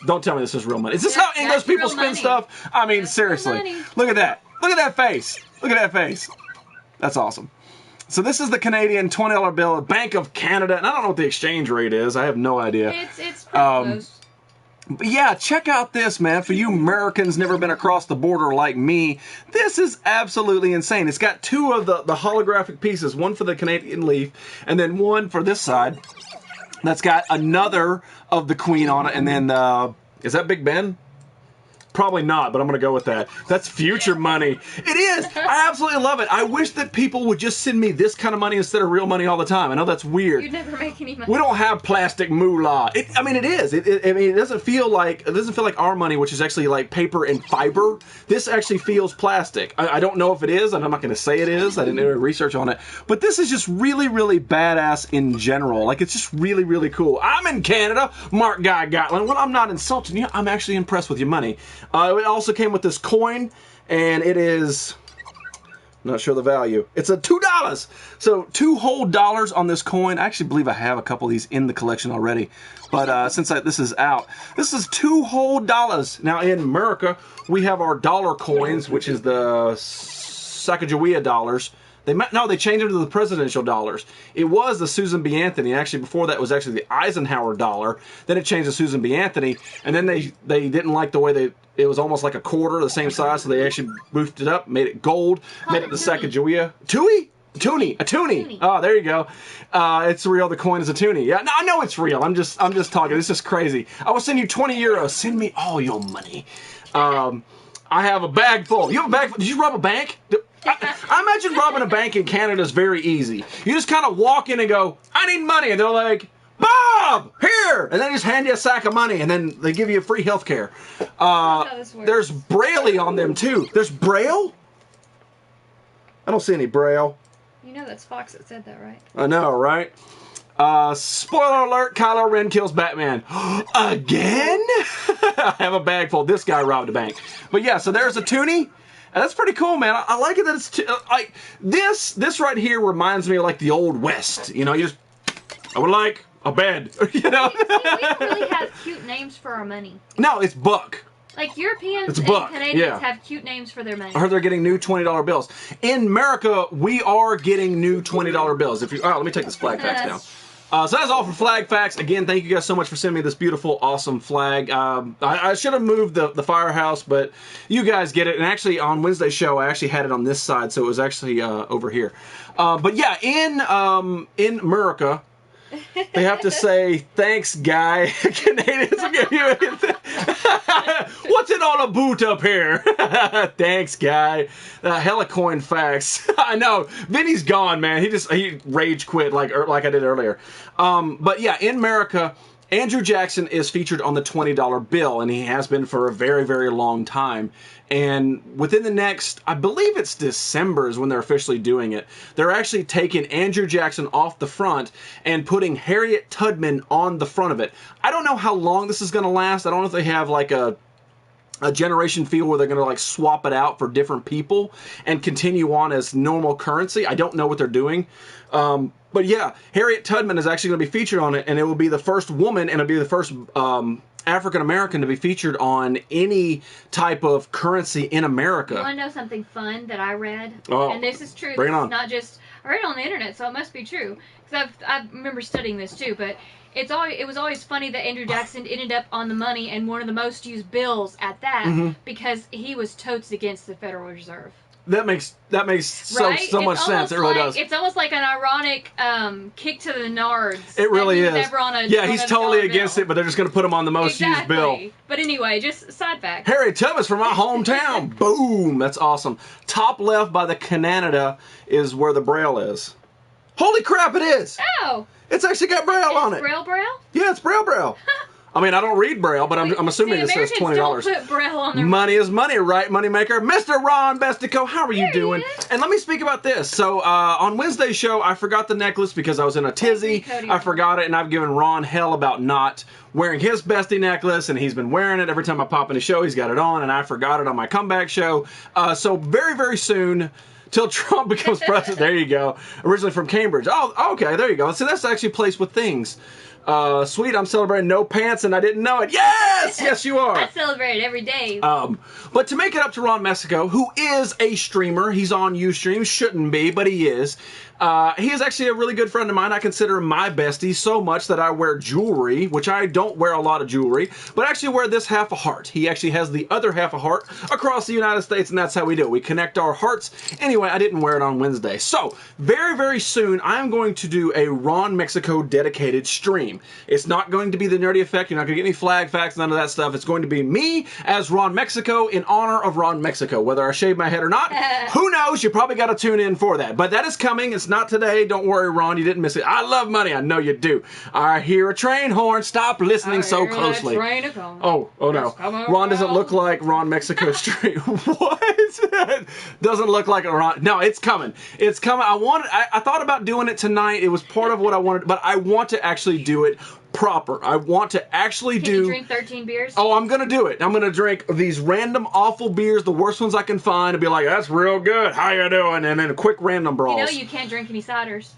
Don't tell me this is real money. Is this how English people spend stuff? I mean, seriously. Look at that. Look at that face. Look at that face. That's awesome. So this is the Canadian $20 bill, Bank of Canada, and I don't know what the exchange rate is. I have no idea. It's pretty close. But yeah, check out this, man. For you Americans never been across the border like me, this is absolutely insane. It's got 2 of the holographic pieces, one for the Canadian leaf, and then one for this side that's got another of the Queen on it, and then, is that Big Ben? Probably not, but I'm going to go with that. That's future money. It is. I absolutely love it. I wish that people would just send me this kind of money instead of real money all the time. I know that's weird. You'd never make any money. We don't have plastic moolah. I mean, it is. I mean, it doesn't feel like our money, which is actually like paper and fiber. This actually feels plastic. I don't know if it is, and I'm not going to say it is. I didn't do any research on it. But this is just really, really badass in general. Like, it's just really, really cool. I'm in Canada, Mark Guy Gatlin. Well, I'm not insulting you. I'm actually impressed with your money. It also came with this coin, and it is, not sure the value. It's a $2. So 2 whole dollars on this coin. I actually believe I have a couple of these in the collection already. But since this is out, this is 2 whole dollars. Now in America, we have our dollar coins, which is the Sacagawea dollars. They changed them to the presidential dollars. It was the Susan B. Anthony. Actually, before that was actually the Eisenhower dollar. Then it changed to Susan B. Anthony, and then they didn't like the way it was almost like a quarter, the same size, so they actually boofed it up, made it gold, made it the Sacagawea. Toonie? A toonie. Oh, there you go. It's real. The coin is a toonie. Yeah, no, I know it's real. I'm just talking. This is crazy. I will send you 20 euros. Send me all your money. I have a bag full. You have a bag full? Did you rob a bank? I imagine robbing a bank in Canada is very easy. You just kind of walk in and go, I need money. And they're like, Bob, here. And they just hand you a sack of money. And then they give you free health care. There's Braille on them, too. There's Braille? I don't see any Braille. You know that's Fox that said that, right? I know, right? Spoiler alert, Kylo Ren kills Batman. Again? I have a bag full. This guy robbed a bank. But yeah, so there's a toonie. And that's pretty cool, man. I like it that it's like this right here reminds me of like the Old West. You know, I would like a bed. You know? We don't really have cute names for our money. No, it's buck. Like Europeans and Canadians have cute names for their money. I heard they're getting new $20 bills. In America, we are getting new $20 bills. Let me take this flag facts down. So that's all for flag facts. Again, thank you guys so much for sending me this beautiful, awesome flag. I should have moved the firehouse, but you guys get it. And actually, on Wednesday's show, I actually had it on this side, so it was actually over here. But yeah, in America, they have to say, thanks, guy. Canadians will give you anything. What's it all about up here? Thanks, guy. Hella coin facts. I know. Vinny's gone, man. He rage quit like I did earlier. But yeah, in America, Andrew Jackson is featured on the $20 bill, and he has been for a very, very long time. And within the next, I believe it's December is when they're officially doing it. They're actually taking Andrew Jackson off the front and putting Harriet Tubman on the front of it. I don't know how long this is going to last. I don't know if they have like a generation feel where they're going to like swap it out for different people and continue on as normal currency. I don't know what they're doing. But yeah, Harriet Tubman is actually going to be featured on it, and it will be the first woman, and it'll be the first African American to be featured on any type of currency in America. You want to know something fun that I read? Oh, and this is true. Bring it this on. Is not just I read it on the internet, so it must be true. Because I remember studying this too. But it was always funny that Andrew Jackson ended up on the money and one of the most used bills at that because he was totes against the Federal Reserve. That makes right? so much sense. It really does. It's almost like an ironic kick to the nards. It really is. Never on a, he's totally against it, but they're just going to put him on the most used bill. But anyway, just side fact. Harriet Tubman's from my hometown. Boom. That's awesome. Top left by the Canada is where the Braille is. Holy crap, it is. Oh. It's actually got Braille on it. Braille? Yeah, it's Braille. I mean, I don't read Braille, but I'm assuming it says $20. Don't put Braille on their money is money, right, moneymaker? Mr. Ron Bestico, how are you doing? And let me speak about this. So, on Wednesday's show, I forgot the necklace because I was in a tizzy. I forgot it, and I've given Ron hell about not wearing his bestie necklace, and he's been wearing it every time I pop in the show. He's got it on, and I forgot it on my comeback show. So, very, very soon, till Trump becomes president. There you go. Originally from Cambridge. Oh, okay, there you go. So, that's actually placed with things. Sweet, I'm celebrating no pants and I didn't know it. Yes! Yes, you are. I celebrate every day. But to make it up to Ron Mexico, who is a streamer, he's on Ustream, shouldn't be, but he is. He is actually a really good friend of mine. I consider him my bestie so much that I wear jewelry, which I don't wear a lot of jewelry, but I actually wear this half a heart. He actually has the other half a heart across the United States, and that's how we do it. We connect our hearts. Anyway, I didn't wear it on Wednesday. So, very, very soon, I'm going to do a Ron Mexico dedicated stream. It's not going to be the Nerdy Effect. You're not going to get any flag facts, none of that stuff. It's going to be me as Ron Mexico in honor of Ron Mexico. Whether I shave my head or not, who knows? You probably got to tune in for that. But that is coming. It's not today. Don't worry, Ron. You didn't miss it. I love money. I know you do. I hear a train horn. Stop listening so closely. Oh no. Ron doesn't look like Ron Mexico Street. What? Doesn't look like a Ron. No, it's coming. It's coming. I thought about doing it tonight. It was part of what I wanted, but I want to actually do it proper. I want to actually Can you drink 13 beers? Oh, I'm going to do it. I'm going to drink these random awful beers, the worst ones I can find, and be like, that's real good. How you doing? And then a quick random brawls. You know you can't drink any ciders.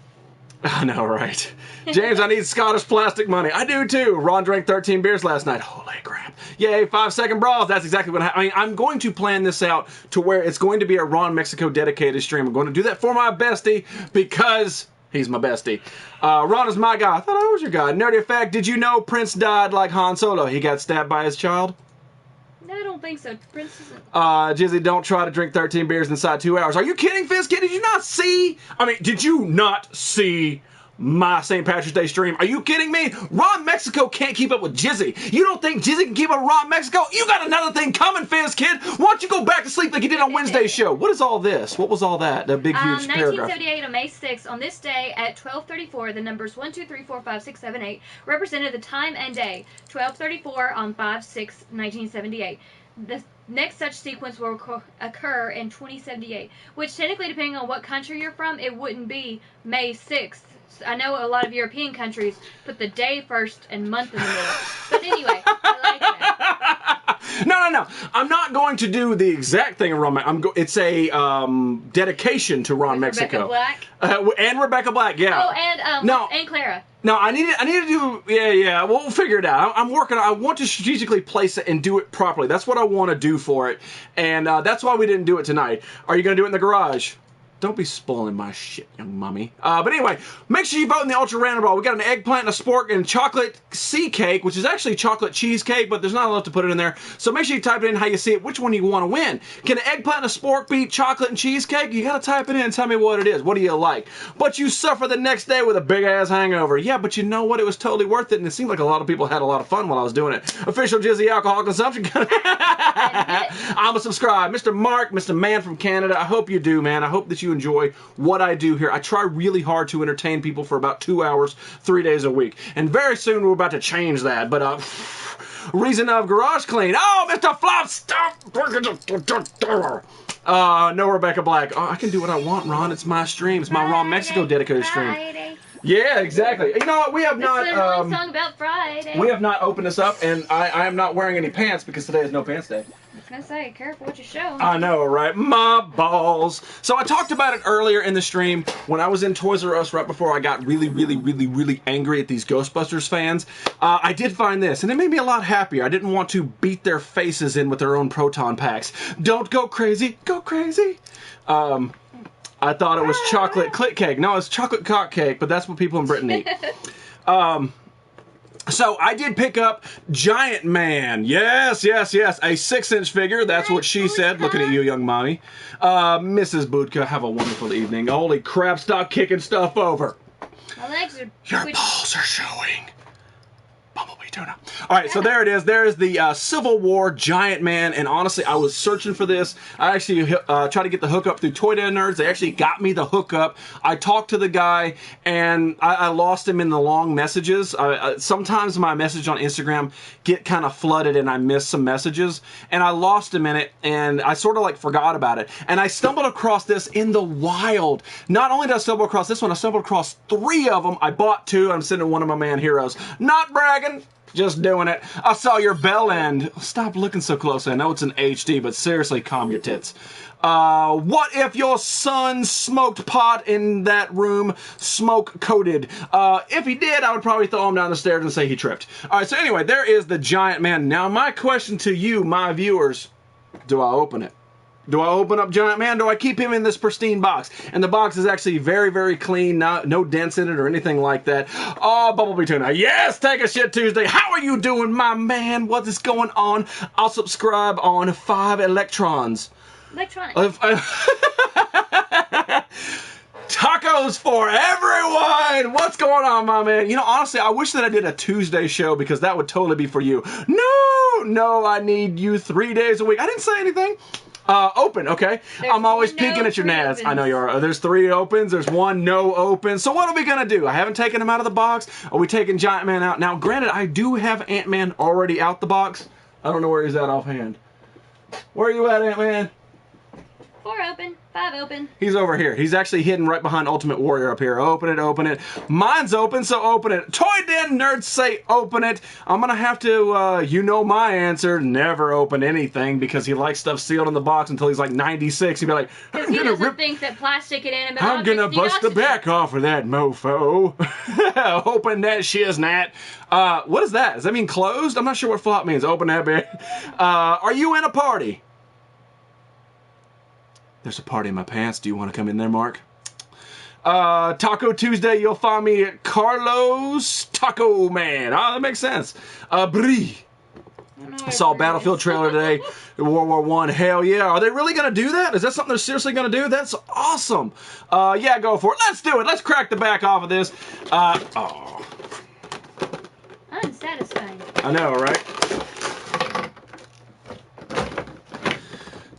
I know, right? James, I need Scottish plastic money. I do too. Ron drank 13 beers last night. Holy crap. Yay, 5-second brawls. That's exactly what I mean, I'm going to plan this out to where it's going to be a Ron Mexico dedicated stream. I'm going to do that for my bestie because he's my bestie. Ron is my guy. I thought I was your guy. Nerdy fact, did you know Prince died like Han Solo? He got stabbed by his child? No, I don't think so. Prince isn't. Jizzy, don't try to drink 13 beers inside 2 hours. Are you kidding, Fizzkid? Did you not see? I mean, did you not see my St. Patrick's Day stream? Are you kidding me? Ron Mexico can't keep up with Jizzy. You don't think Jizzy can keep up with Ron Mexico? You got another thing coming, Fizzkid. Why don't you go back to sleep like you did on Wednesday's show? What is all this? What was all that? That big, huge paragraph. 1978 on May 6th, on this day at 12:34, the numbers 1, 2, 3, 4, 5, 6, 7, 8 represented the time and day. 12:34 on 5/6/1978. The next such sequence will occur in 2078, which technically, depending on what country you're from, it wouldn't be May 6th. I know a lot of European countries put the day first and month in the middle. But anyway, I like that. No. I'm not going to do the exact thing of Ron. It's a dedication to Ron With Mexico. Rebecca Black. And Rebecca Black, yeah. Oh, and No. and Clara. No, I need to do, yeah, we'll figure it out. I'm working, I want to strategically place it and do it properly. That's what I want to do for it, and that's why we didn't do it tonight. Are you going to do it in the garage? Don't be spoiling my shit, young mummy. But anyway, make sure you vote in the Ultra Random Ball. We got an eggplant and a spork and chocolate sea cake, which is actually chocolate cheesecake, but there's not enough to put it in there. So make sure you type it in how you see it, which one you want to win. Can an eggplant and a spork beat chocolate and cheesecake? You got to type it in and tell me what it is. What do you like? But you suffer the next day with a big-ass hangover. Yeah, but you know what? It was totally worth it, and it seemed like a lot of people had a lot of fun while I was doing it. Official Jizzy alcohol consumption. I'm a subscribe. Mr. Mark, Mr. Man from Canada, I hope you do, man. I hope that you enjoy what I do here. I try really hard to entertain people for about 2 hours, 3 days a week. And very soon we're about to change that. But, reason of garage clean. Oh, Mr. Flop, stop! No Rebecca Black. Oh, I can do what I want, Ron. It's my stream. It's my Ron Mexico dedicated stream. Friday. Yeah, exactly. You know what? We have not. This is a song about Friday. We have not opened this up, and I am not wearing any pants because today is no pants day. I was gonna say, careful what you show. I know, right? My balls. So I talked about it earlier in the stream when I was in Toys R Us right before I got really angry at these Ghostbusters fans. I did find this, and it made me a lot happier. I didn't want to beat their faces in with their own proton packs. Don't go crazy. Go crazy. I thought it was chocolate clit cake. No, it's chocolate cock cake, but that's what people in Britain eat. So I did pick up Giant Man. Yes. A 6-inch figure. That's what she said. Looking at you, young mommy. Mrs. Budka, have a wonderful evening. Holy crap, stop kicking stuff over. My legs are Your balls are showing. Bumblebee tuna. All right, so there it is. There is the Civil War Giant Man, and honestly, I was searching for this. I actually tried to get the hookup through Toy Dad Nerds. They actually got me the hookup. I talked to the guy, and I lost him in the long messages. Sometimes my message on Instagram get kind of flooded, and I miss some messages, and I lost him in it, and I sort of like forgot about it. And I stumbled across this in the wild. Not only did I stumble across this one, I stumbled across 3 of them. I bought 2. I'm sending one of my man heroes. Not bragging. Just doing it. I saw your bell end. Stop looking so close. I know it's an HD, but seriously, calm your tits. What if your son smoked pot in that room, smoke coated? If he did, I would probably throw him down the stairs and say he tripped. All right, so anyway, there is the Giant Man. Now, my question to you, my viewers, do I open it? Do I open up Giant Man? Do I keep him in this pristine box? And the box is actually very clean. No dents in it or anything like that. Oh, Bumblebee Tuna. Yes, take a shit Tuesday. How are you doing, my man? What is going on? I'll subscribe on 5 electrons. electronic. Tacos for everyone! What's going on, my man? You know, honestly, I wish that I did a Tuesday show because that would totally be for you. No, I need you 3 days a week. I didn't say anything. Open, okay? There's I'm always no peeking at your nads. opens. I know you are. There's 3 opens. There's 1 no open. So what are we going to do? I haven't taken him out of the box. Are we taking Giant Man out? Now, granted, I do have Ant-Man already out the box. I don't know where he's at offhand. Where are you at, Ant-Man? 4 open, 5 open. He's over here. He's actually hidden right behind Ultimate Warrior up here. Open it, open it. Mine's open, so open it. Toy Den nerds say open it. I'm going to have to, you know my answer, never open anything because he likes stuff sealed in the box until he's like 96. He'd be like, because he doesn't think that plastic and inanimate I'm objects going to need bust the oxygen. back off of that mofo. Open that shiznat. What is that? Does that mean closed? I'm not sure what flop means. Open that bitch. Are you in a party? There's a party in my pants. Do you want to come in there, Mark? Taco Tuesday, you'll find me at Carlos Taco Man. Ah, that makes sense. Brie. I saw a Battlefield trailer today. World War I. Hell yeah. Are they really going to do that? Is that something they're seriously going to do? That's awesome. Yeah, go for it. Let's do it. Let's crack the back off of this. Oh. Unsatisfying. I know, right?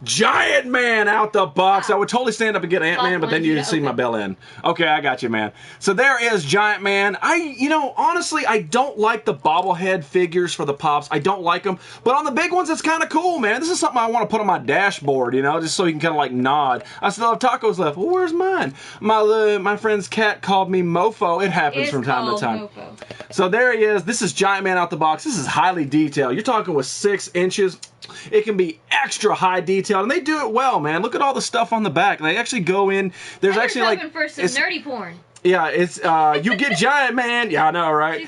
Giant Man out the box. I would totally stand up and get Ant-Man, but then you'd see my bell end. Okay, I got you, man. So there is Giant Man. Honestly, I don't like the bobblehead figures for the Pops. I don't like them. But on the big ones, it's kind of cool, man. This is something I want to put on my dashboard, just so you can kind of like nod. I still have tacos left. Well, where's mine? My friend's cat called me Mofo. It happens from time to time. Mofo. So there he is. This is Giant Man out the box. This is highly detailed. You're talking with 6 inches. It can be extra high detail, and they do it well, man. Look at all the stuff on the back. They actually go in. There's actually like for some nerdy porn. Yeah, it's you get Giant Man. Yeah, I know, right?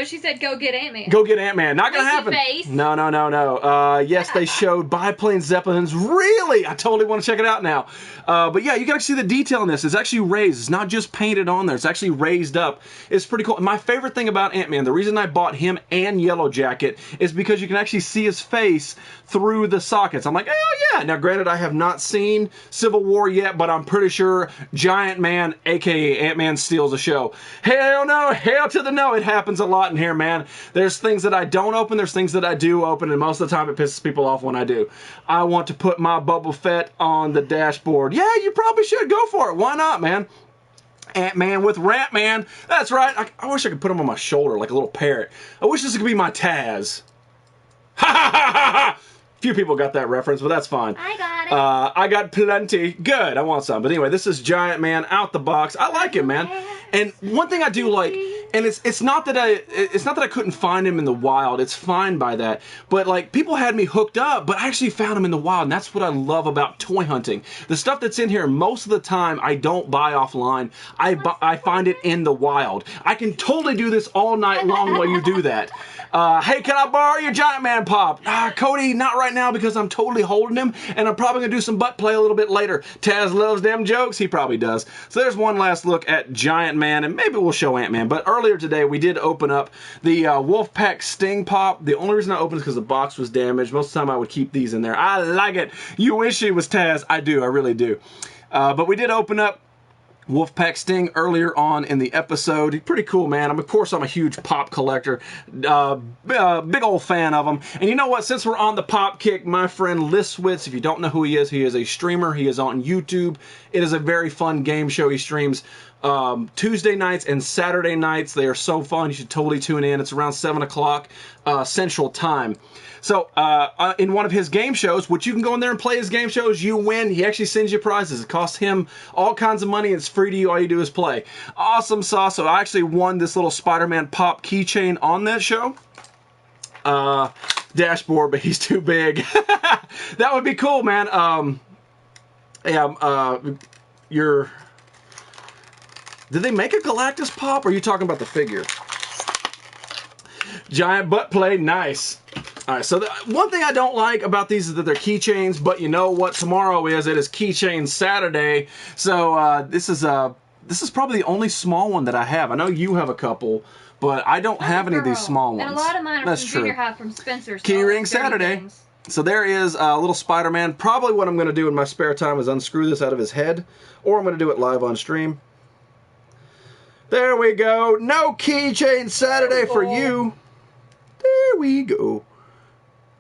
She said go get Ant-Man. Go get Ant-Man. Not gonna happen. Face. No. Yes, they showed biplane Zeppelins. Really? I totally want to check it out now. But yeah, you can actually see the detail in this. It's actually raised. It's not just painted on there. It's actually raised up. It's pretty cool. My favorite thing about Ant-Man, the reason I bought him and Yellow Jacket, is because you can actually see his face through the sockets. I'm like, oh yeah. Now, granted, I have not seen Civil War yet, but I'm pretty sure Giant Man, aka Ant-Man, steals a show. Hell no, hell to the no. It happens a lot in here, man. There's things that I don't open, there's things that I do open, and most of the time it pisses people off when I do. I want to put my Boba Fett on the dashboard. Yeah, you probably should. Go for it. Why not, man? Ant-Man with Rant Man. That's right. I wish I could put him on my shoulder like a little parrot. I wish this could be my Taz. Ha ha ha ha ha! Few people got that reference, but that's fine. I got it. I got plenty. Good. I want some. But anyway, this is Giant Man out the box. I like him, man. And one thing I do like, and it's not that I couldn't find him in the wild. It's fine by that. But like people had me hooked up, but I actually found him in the wild, and that's what I love about toy hunting. The stuff that's in here, most of the time, I don't buy offline. I find it in the wild. I can totally do this all night long while you do that. Hey, can I borrow your Giant Man pop? Cody, not right now because I'm totally holding him, and I'm probably going to do some butt play a little bit later. Taz loves them jokes. He probably does. So there's one last look at Giant Man, and maybe we'll show Ant-Man. But earlier today, we did open up the Wolfpack Sting Pop. The only reason I opened is because the box was damaged. Most of the time, I would keep these in there. I like it. You wish it was Taz. I do. I really do. But we did open up Wolfpack Sting earlier on in the episode. Pretty cool, man. Of course, I'm a huge pop collector. Big old fan of them. And you know what? Since we're on the pop kick, my friend Liswitz, if you don't know who he is a streamer. He is on YouTube. It is a very fun game show. He streams Tuesday nights and Saturday nights. They are so fun. You should totally tune in. It's around 7 o'clock Central Time. So, in one of his game shows, which you can go in there and play his game shows, you win. He actually sends you prizes. It costs him all kinds of money. It's free to you. All you do is play. Awesome sauce. So, I actually won this little Spider-Man pop keychain on that show. Dashboard, but he's too big. That would be cool, man. Did they make a Galactus pop, or are you talking about the figure? Giant butt play, nice. All right, so one thing I don't like about these is that they're keychains, but you know what tomorrow is? It is Keychain Saturday. So this is probably the only small one that I have. I know you have a couple, but I don't have any of these small ones. And a lot of mine are That's from true. Junior High from Spencer's. Keyring Saturday. Games. So there is a little Spider-Man. Probably what I'm going to do in my spare time is unscrew this out of his head, or I'm going to do it live on stream. There we go. No Keychain Saturday for you. There we go.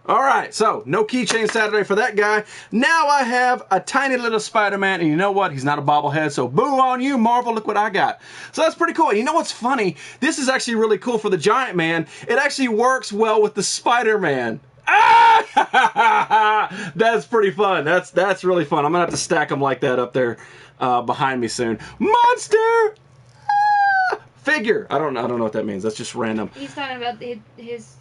All right, so no Keychain Saturday for that guy. Now I have a tiny little Spider-Man, and you know what? He's not a bobblehead, so boo on you, Marvel. Look what I got. So that's pretty cool. You know what's funny? This is actually really cool for the Giant Man. It actually works well with the Spider-Man. Ah! That's pretty fun. That's really fun. I'm gonna have to stack them like that up there behind me soon. Monster figure. I don't know what that means. That's just random. He's talking about his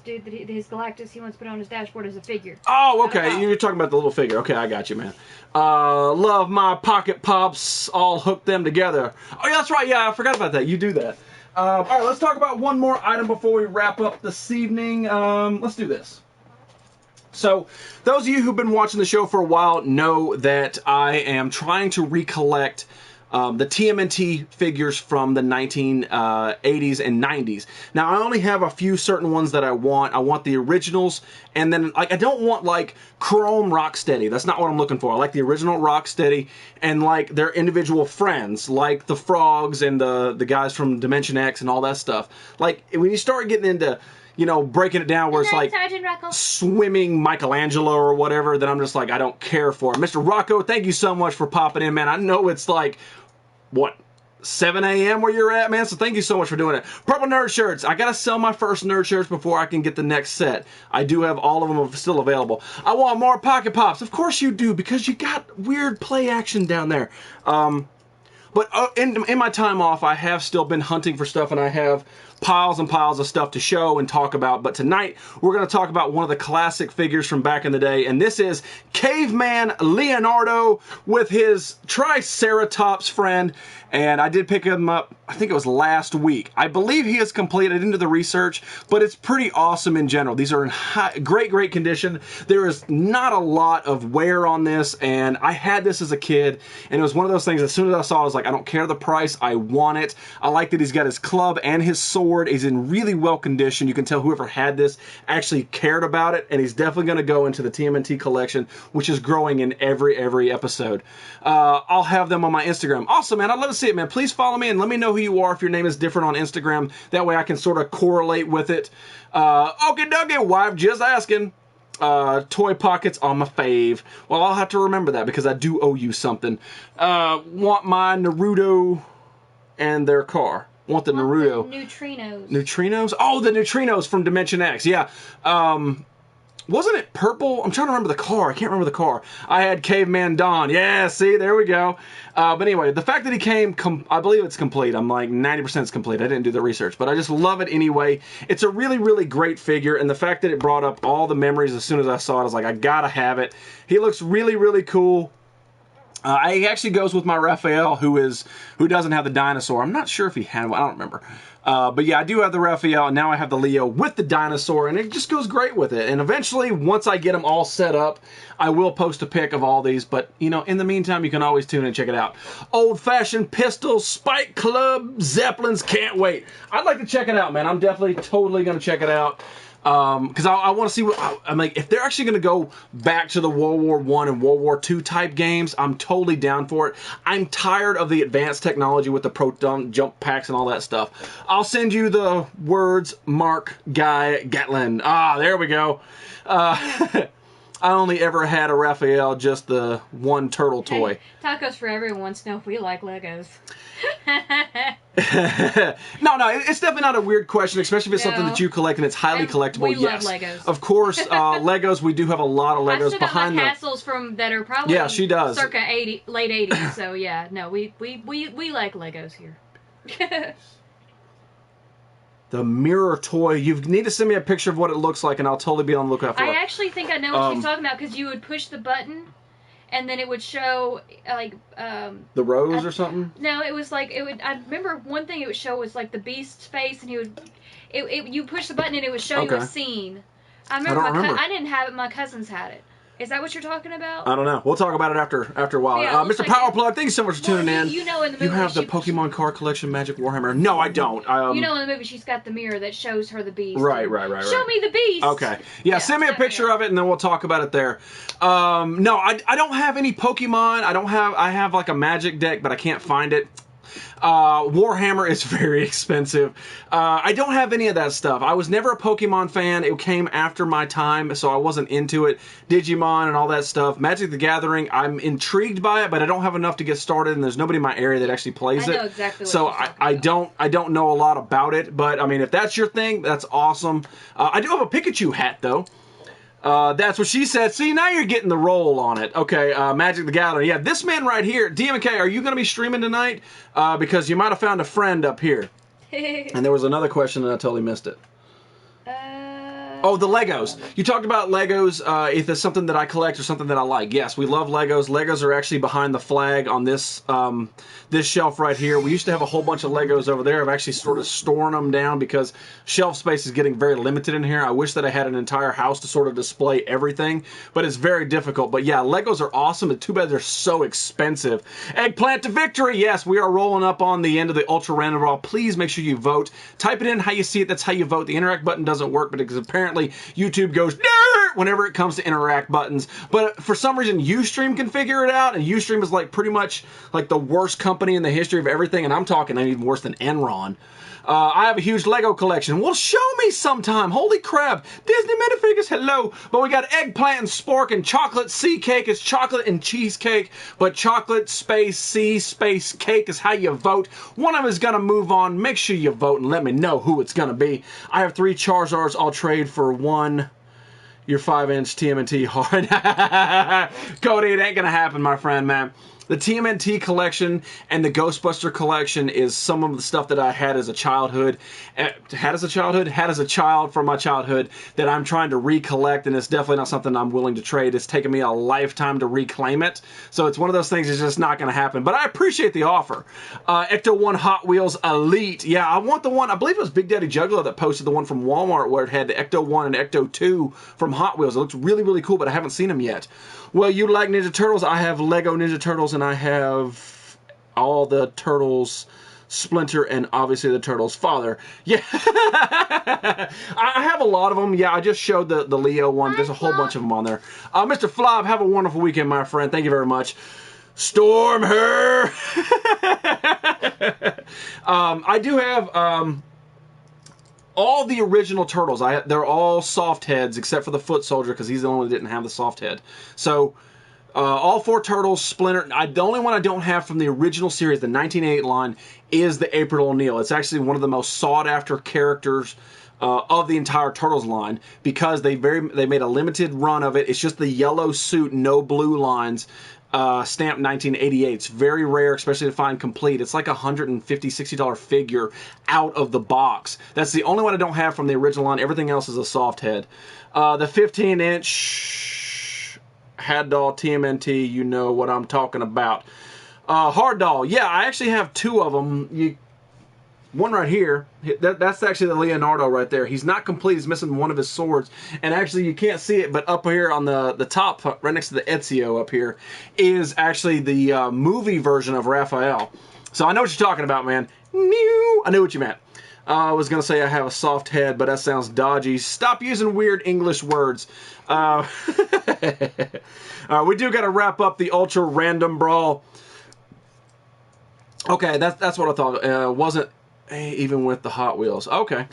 dude that his Galactus he wants to put on his dashboard as a figure. Oh, okay. You're talking about the little figure. Okay, I got you, man. Love my pocket pops. All hook them together. Oh, yeah, that's right. Yeah, I forgot about that. You do that. All right, let's talk about one more item before we wrap up this evening. Let's do this. So, those of you who've been watching the show for a while know that I am trying to recollect the TMNT figures from the 1980s and 90s. Now, I only have a few certain ones that I want. I want the originals, and then like I don't want like Chrome Rocksteady. That's not what I'm looking for. I like the original Rocksteady and like their individual friends, like the frogs and the guys from Dimension X and all that stuff. Like when you start getting into breaking it down where it's like swimming Michelangelo or whatever, then I'm just like, I don't care for it. Mr. Rocco, thank you so much for popping in, man. I know it's like, 7 a.m. where you're at, man? So thank you so much for doing it. Purple Nerd Shirts. I got to sell my first Nerd Shirts before I can get the next set. I do have all of them still available. I want more Pocket Pops. Of course you do, because you got weird play action down there. But in my time off, I have still been hunting for stuff, and I have piles and piles of stuff to show and talk about. But tonight, we're going to talk about one of the classic figures from back in the day, and this is Caveman Leonardo with his Triceratops friend. And I did pick him up, I think it was last week. I believe he is complete. I didn't do the research, but it's pretty awesome in general. These are in great condition. There is not a lot of wear on this, and I had this as a kid, and it was one of those things, as soon as I saw it, I was like, I don't care the price, I want it. I like that he's got his club and his sword. He's in really well condition. You can tell whoever had this actually cared about it, and he's definitely going to go into the TMNT collection, which is growing in every episode. I'll have them on my Instagram. Also, man, I'd love to see it, man. Please follow me and let me know who you are if your name is different on Instagram. That way I can sort of correlate with it. Okie dokie, wife, just asking. Toy pockets on my fave. Well, I'll have to remember that because I do owe you something. Want my Naruto and their car. Want the Naruto. The neutrinos. Neutrinos? Oh, the neutrinos from Dimension X. Yeah. Wasn't it purple? I'm trying to remember the car. I can't remember the car. I had Caveman Don. Yeah, see, there we go. But anyway, the fact that he came, I believe it's complete. I'm like 90% it's complete. I didn't do the research, but I just love it anyway. It's a really great figure, and the fact that it brought up all the memories as soon as I saw it, I was like, I gotta have it. He looks really cool. He actually goes with my Raphael, who doesn't have the dinosaur. I'm not sure if he had one. I don't remember. But yeah, I do have the Raphael, and now I have the Leo with the dinosaur, and it just goes great with it. And eventually, once I get them all set up, I will post a pic of all these. But, in the meantime, you can always tune in and check it out. Old-fashioned pistols, Spike Club, Zeppelins, can't wait. I'd like to check it out, man. I'm definitely totally going to check it out. Because I want to see what I'm like. If they're actually going to go back to the World War I and World War II type games, I'm totally down for it. I'm tired of the advanced technology with the proton jump packs and all that stuff. I'll send you the words, Mark Guy Gatlin. There we go. I only ever had a Raphael, just the one turtle toy. Hey, tacos for everyone wants to know if we like Legos. No, it's definitely not a weird question, especially if it's something that you collect and it's highly collectible. We love Legos. Of course, Legos. We do have a lot of Legos I still behind got my castles from that are probably she does. circa late 80s. So yeah, no, we like Legos here. The mirror toy. You need to send me a picture of what it looks like, and I'll totally be on the lookout for it. I actually think I know what she's talking about, because you would push the button, and then it would show like the rose or something. No, it was like it would. I remember one thing it would show was like the Beast's face, and he would. You push the button and it would show you a scene. I remember. I didn't have it. My cousins had it. Is that what you're talking about? I don't know. We'll talk about it after a while. Yeah, Mr. like Powerplug, thank you so much for tuning in. You know in the movie you have the Pokemon card collection Magic Warhammer. No, I don't. You know in the movie she's got the mirror that shows her the Beast. Right. Show me the Beast! Okay. Yeah, send me a picture of it and then we'll talk about it there. No, I don't have any Pokemon. I have like a Magic deck, but I can't find it. Warhammer is very expensive. I don't have any of that stuff. I was never a Pokemon fan. It came after my time, so I wasn't into it. Digimon and all that stuff. Magic the Gathering, I'm intrigued by it, but I don't have enough to get started, and there's nobody in my area that actually plays it. I know exactly what so I don't know a lot about it, but I mean, if that's your thing, that's awesome. I do have a Pikachu hat, though. That's what she said. See, now you're getting the roll on it. Okay, Magic the Gathering. Yeah, this man right here, DMK, are you going to be streaming tonight? Because you might have found a friend up here. And there was another question and I totally missed it. Oh, the Legos. You talked about Legos, if it's something that I collect or something that I like. Yes, we love Legos. Legos are actually behind the flag on this this shelf right here. We used to have a whole bunch of Legos over there. I'm actually sort of storing them down because shelf space is getting very limited in here. I wish that I had an entire house to sort of display everything, but it's very difficult. But yeah, Legos are awesome. It's too bad they're so expensive. Eggplant to victory. Yes, we are rolling up on the end of the Ultra Random Draw. Please make sure you vote. Type it in how you see it. That's how you vote. The interact button doesn't work, but because apparently YouTube goes nerd whenever it comes to interact buttons. But for some reason, Ustream can figure it out, and Ustream is like pretty much like the worst company in the history of everything, and I'm talking even worse than Enron. I have a huge Lego collection. Well, show me sometime. Holy crap. Disney minifigures, hello. But we got eggplant and spork and chocolate sea cake. It's chocolate and cheesecake, but chocolate space sea space cake is how you vote. One of them is going to move on. Make sure you vote and let me know who it's going to be. I have 3 Charizards. I'll trade for 1. Your 5-inch TMNT hard. Cody, it ain't going to happen, my friend, man. The TMNT collection and the Ghostbuster collection is some of the stuff that I had as a childhood. Had as a child from my childhood that I'm trying to recollect, and it's definitely not something I'm willing to trade. It's taken me a lifetime to reclaim it. So it's one of those things that's just not going to happen. But I appreciate the offer. Ecto 1 Hot Wheels Elite. Yeah, I want the one. I believe it was Big Daddy Juggalo that posted the one from Walmart where it had the Ecto 1 and Ecto 2 from Hot Wheels. It looks really, really cool, but I haven't seen them yet. Well, you like Ninja Turtles? I have Lego Ninja Turtles, and I have all the Turtles, Splinter, and obviously the Turtles' father. Yeah. I have a lot of them. Yeah, I just showed the Leo one. There's a whole bunch of them on there. Mr. Flob, have a wonderful weekend, my friend. Thank you very much. Storm her! I do have... all the original Turtles, they're all soft heads except for the Foot Soldier because he's the only one that didn't have the soft head. So, all 4 Turtles, Splinter. The only one I don't have from the original series, the 1988 line, is the April O'Neil. It's actually one of the most sought-after characters of the entire Turtles line because they made a limited run of it. It's just the yellow suit, no blue lines. Stamped 1988. It's very rare, especially to find complete. It's like $150, $60 figure out of the box. That's the only one I don't have from the original line. Everything else is a soft head. The 15-inch Had Doll TMNT, you know what I'm talking about. Hard Doll. Yeah, I actually have 2 of them. One right here, that's actually the Leonardo right there. He's not complete. He's missing one of his swords. And actually, you can't see it, but up here on the top, right next to the Ezio up here, is actually the movie version of Raphael. So I know what you're talking about, man. I knew what you meant. I was going to say I have a soft head, but that sounds dodgy. Stop using weird English words. We do got to wrap up the Ultra Random Brawl. Okay, that's what I thought. Wasn't... even with the Hot Wheels. Okay.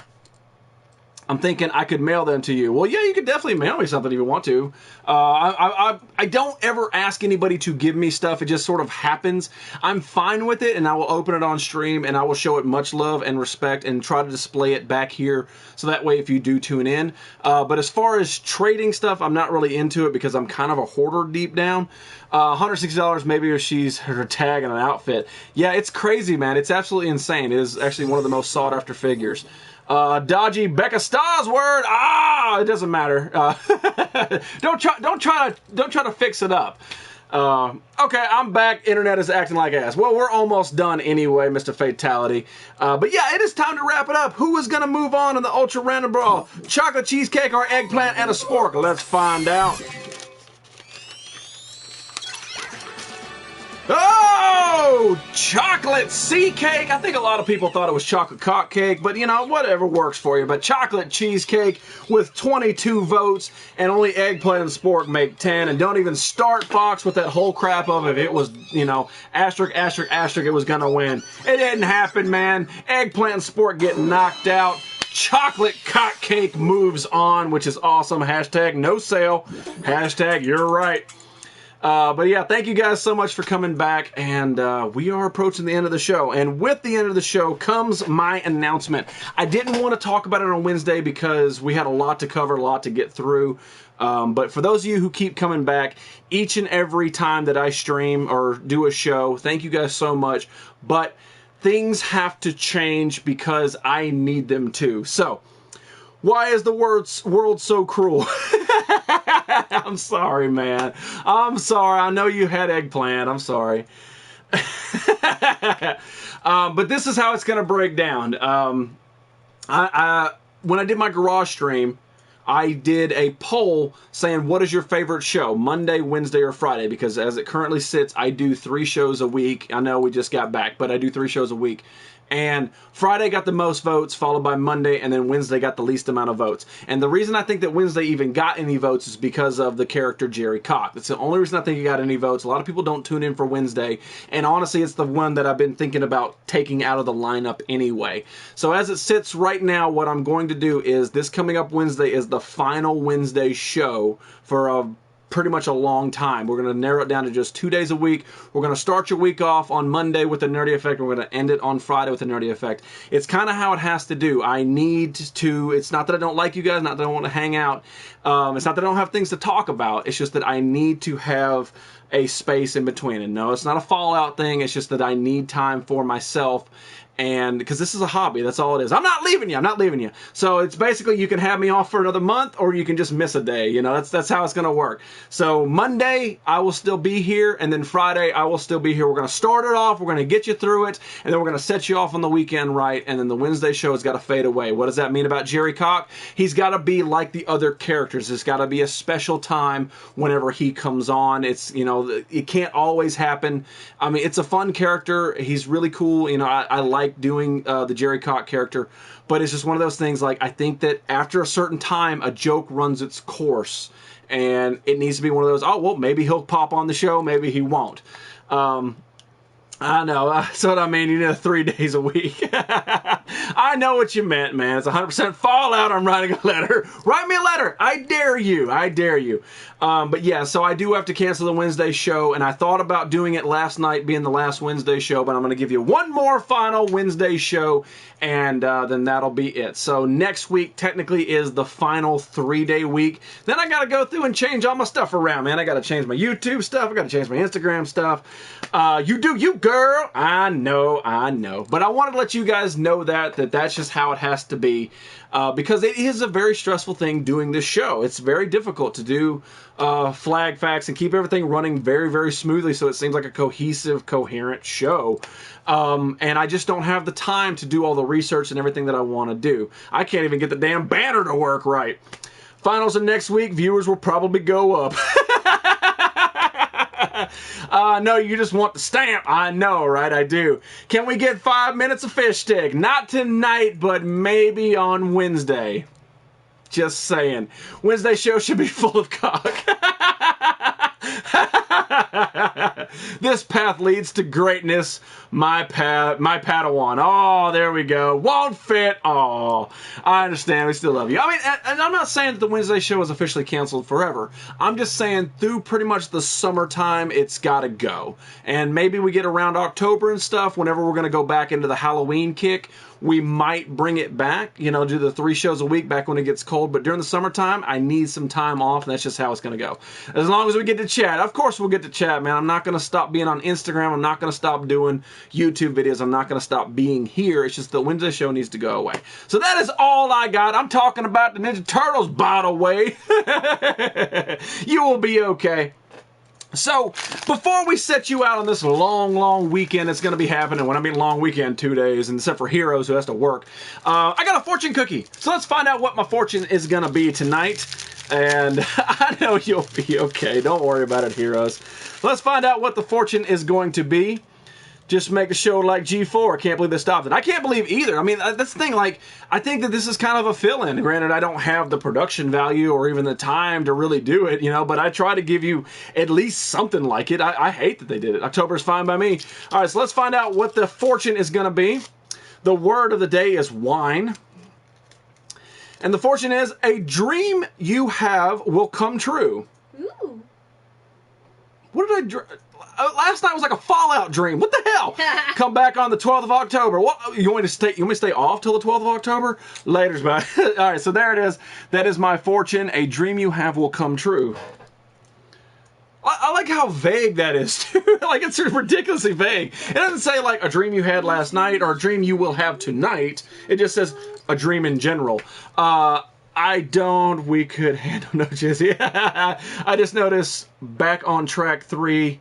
I'm thinking I could mail them to you. Well, yeah, you could definitely mail me something if you want to. I don't ever ask anybody to give me stuff. It just sort of happens. I'm fine with it, and I will open it on stream, and I will show it much love and respect and try to display it back here so that way if you do tune in. But as far as trading stuff, I'm not really into it because I'm kind of a hoarder deep down. $160 maybe if she's her tag and an outfit. Yeah, it's crazy, man. It's absolutely insane. It is actually one of the most sought after figures. Dodgy Becca Stars word. It doesn't matter. Don't try to fix it up. Okay, I'm back. Internet is acting like ass. Well, we're almost done anyway, Mr. Fatality. But yeah, it is time to wrap it up. Who is gonna move on in the Ultra Random Brawl? Chocolate cheesecake or eggplant and a spork? Let's find out. Oh, chocolate sea cake. I think a lot of people thought it was chocolate cock cake, but you know, whatever works for you. But chocolate cheesecake with 22 votes and only eggplant and spork make 10. And don't even start Fox with that whole crap of if it was, you know, asterisk, asterisk, asterisk, it was going to win. It didn't happen, man. Eggplant and spork get knocked out. Chocolate cock cake moves on, which is awesome. Hashtag no sale. Hashtag you're right. But yeah, thank you guys so much for coming back, and we are approaching the end of the show. And with the end of the show comes my announcement. I didn't want to talk about it on Wednesday because we had a lot to cover, a lot to get through. But for those of you who keep coming back each and every time that I stream or do a show, thank you guys so much. But things have to change because I need them to. So, why is the world so cruel? I'm sorry, man. I'm sorry. I know you had eggplant. I'm sorry. But this is how it's going to break down. When I did my garage stream, I did a poll saying, what is your favorite show, Monday, Wednesday, or Friday? Because as it currently sits, I do 3 shows a week. I know we just got back, but I do 3 shows a week. And Friday got the most votes, followed by Monday, and then Wednesday got the least amount of votes. And the reason I think that Wednesday even got any votes is because of the character Jerry Cock. That's the only reason I think he got any votes. A lot of people don't tune in for Wednesday, and honestly, it's the one that I've been thinking about taking out of the lineup anyway. So as it sits right now, what I'm going to do is this coming up Wednesday is the final Wednesday show for pretty much a long time. We're going to narrow it down to just 2 days a week. We're going to start your week off on Monday with the Nerdy Effect. We're going to end it on Friday with the Nerdy Effect. It's kind of how it has to do. I need to, it's not that I don't like you guys, not that I don't want to hang out. It's not that I don't have things to talk about. It's just that I need to have a space in between. And no, it's not a fallout thing. It's just that I need time for myself. And because this is a hobby, that's all it is. I'm not leaving you. I'm not leaving you. So it's basically you can have me off for another month, or you can just miss a day. You know, that's how it's going to work. So Monday I will still be here, and then Friday I will still be here. We're going to start it off. We're going to get you through it, and then we're going to set you off on the weekend right. And then the Wednesday show has got to fade away. What does that mean about Jerry Cock? He's got to be like the other characters. It's got to be a special time whenever he comes on. It's, you know, it can't always happen. I mean, it's a fun character. He's really cool. You know, I like doing the Jerry Cock character, but it's just one of those things. Like, I think that after a certain time, a joke runs its course, and it needs to be one of those, oh, well, maybe he'll pop on the show, maybe he won't. I know, that's what I mean. You know, 3 days a week. I know what you meant, man. It's 100% fallout. I'm writing a letter. Write me a letter. I dare you. I dare you. But yeah, so I do have to cancel the Wednesday show, and I thought about doing it last night being the last Wednesday show, but I'm going to give you one more final Wednesday show, and then that'll be it. So next week technically is the final 3-day week. Then I got to go through and change all my stuff around, man. I got to change my YouTube stuff. I got to change my Instagram stuff. You do you, girl. I know. But I wanted to let you guys know that's just how it has to be. Because it is a very stressful thing doing this show. It's very difficult to do flag facts and keep everything running very, very smoothly so it seems like a cohesive, coherent show. And I just don't have the time to do all the research and everything that I want to do. I can't even get the damn banner to work right. Finals are next week. Viewers will probably go up. No, you just want the stamp. I know, right? I do. Can we get 5 minutes of fish stick? Not tonight, but maybe on Wednesday. Just saying. Wednesday show should be full of cock. This path leads to greatness. My Padawan. Oh, there we go. Won't fit. Oh, I understand. We still love you. I mean, and I'm not saying that the Wednesday show is officially canceled forever. I'm just saying through pretty much the summertime, it's got to go. And maybe we get around October and stuff, whenever we're going to go back into the Halloween kick, we might bring it back, you know, do the 3 shows a week back when it gets cold. But during the summertime, I need some time off, and that's just how it's going to go. As long as we get to chat. Of course we'll get to chat, man. I'm not going to stop being on Instagram. I'm not going to stop doing YouTube videos. I'm not going to stop being here. It's just the Wednesday show needs to go away. So that is all I got. I'm talking about the Ninja Turtles, by the way. You will be okay. So, before we set you out on this long, long weekend that's going to be happening, when I mean long weekend, 2 days, and except for Heroes who has to work, I got a fortune cookie. So let's find out what my fortune is going to be tonight. And I know you'll be okay. Don't worry about it, Heroes. Let's find out what the fortune is going to be. Just make a show like G4. I can't believe they stopped it. I can't believe either. I mean, that's the thing. Like, I think that this is kind of a fill-in. Granted, I don't have the production value or even the time to really do it, you know, but I try to give you at least something like it. I hate that they did it. October is fine by me. All right, so let's find out what the fortune is going to be. The word of the day is wine. And the fortune is, a dream you have will come true. Ooh. What did I dream? Last night was like a Fallout dream. What the hell? Come back on the 12th of October. What? You want me to stay off till the 12th of October? Later's, man. All right, so there it is. That is my fortune. A dream you have will come true. I like how vague that is, too. Like, it's ridiculously vague. It doesn't say, like, a dream you had last night or a dream you will have tonight. It just says a dream in general. We could handle no Jizzy. I just noticed back on track 3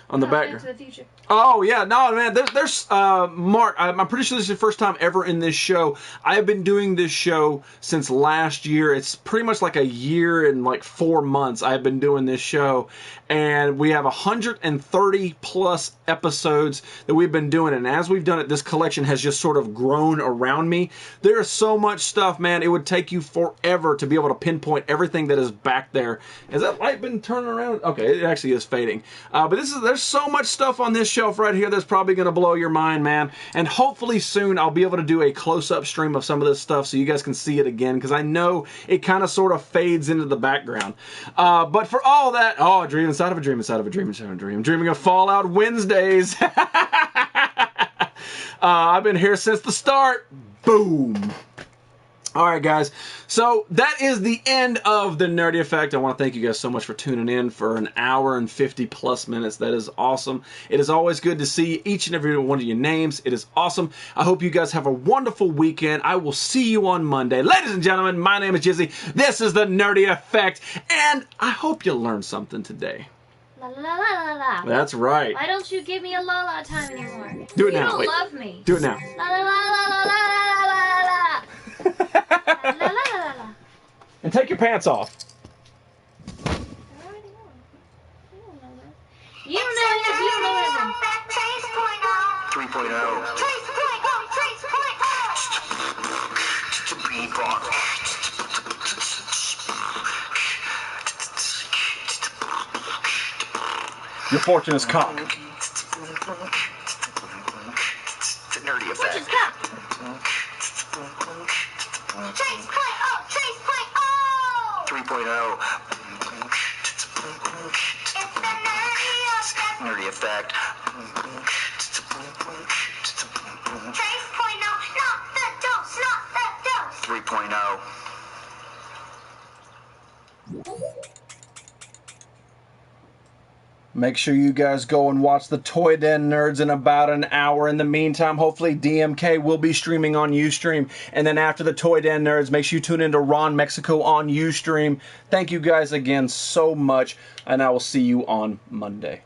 on the back. Back to the Future. Oh, yeah. No, man. There's Mark, I'm pretty sure this is the first time ever in this show. I have been doing this show since last year. It's pretty much like a year and like 4 months I've been doing this show. And we have 130 plus episodes that we've been doing. And as we've done it, this collection has just sort of grown around me. There is so much stuff, man. It would take you forever to be able to pinpoint everything that is back there. Has that light been turning around? Okay, it actually is fading. But there's so much stuff on this shelf right here that's probably going to blow your mind, man. And hopefully soon I'll be able to do a close-up stream of some of this stuff so you guys can see it again, because I know it kind of sort of fades into the background. But for all that, oh, a dream inside of a dream inside of a dream inside of a dream. I'm dreaming of Fallout Wednesdays. I've been here since the start. Boom. All right, guys. So that is the end of the Nerdy Effect. I want to thank you guys so much for tuning in for an hour and 50 plus minutes. That is awesome. It is always good to see each and every one of your names. It is awesome. I hope you guys have a wonderful weekend. I will see you on Monday. Ladies and gentlemen, my name is Jizzy. This is the Nerdy Effect, and I hope you learned something today. La la la la la. That's right. Why don't you give me a la la time anymore? Do it now. You don't Wait. love me. Do it now. La la la la la la la la la la. La la la la la. And take your pants off. You don't know it. You don't know it. 3.0. Your fortune is cock. The Nerdy Which is Effect. cup. 3.0. Nerdy Effect. 3.0. Make sure you guys go and watch the Toy Den Nerds in about an hour. In the meantime, hopefully DMK will be streaming on Ustream. And then after the Toy Den Nerds, make sure you tune into Ron Mexico on Ustream. Thank you guys again so much, and I will see you on Monday.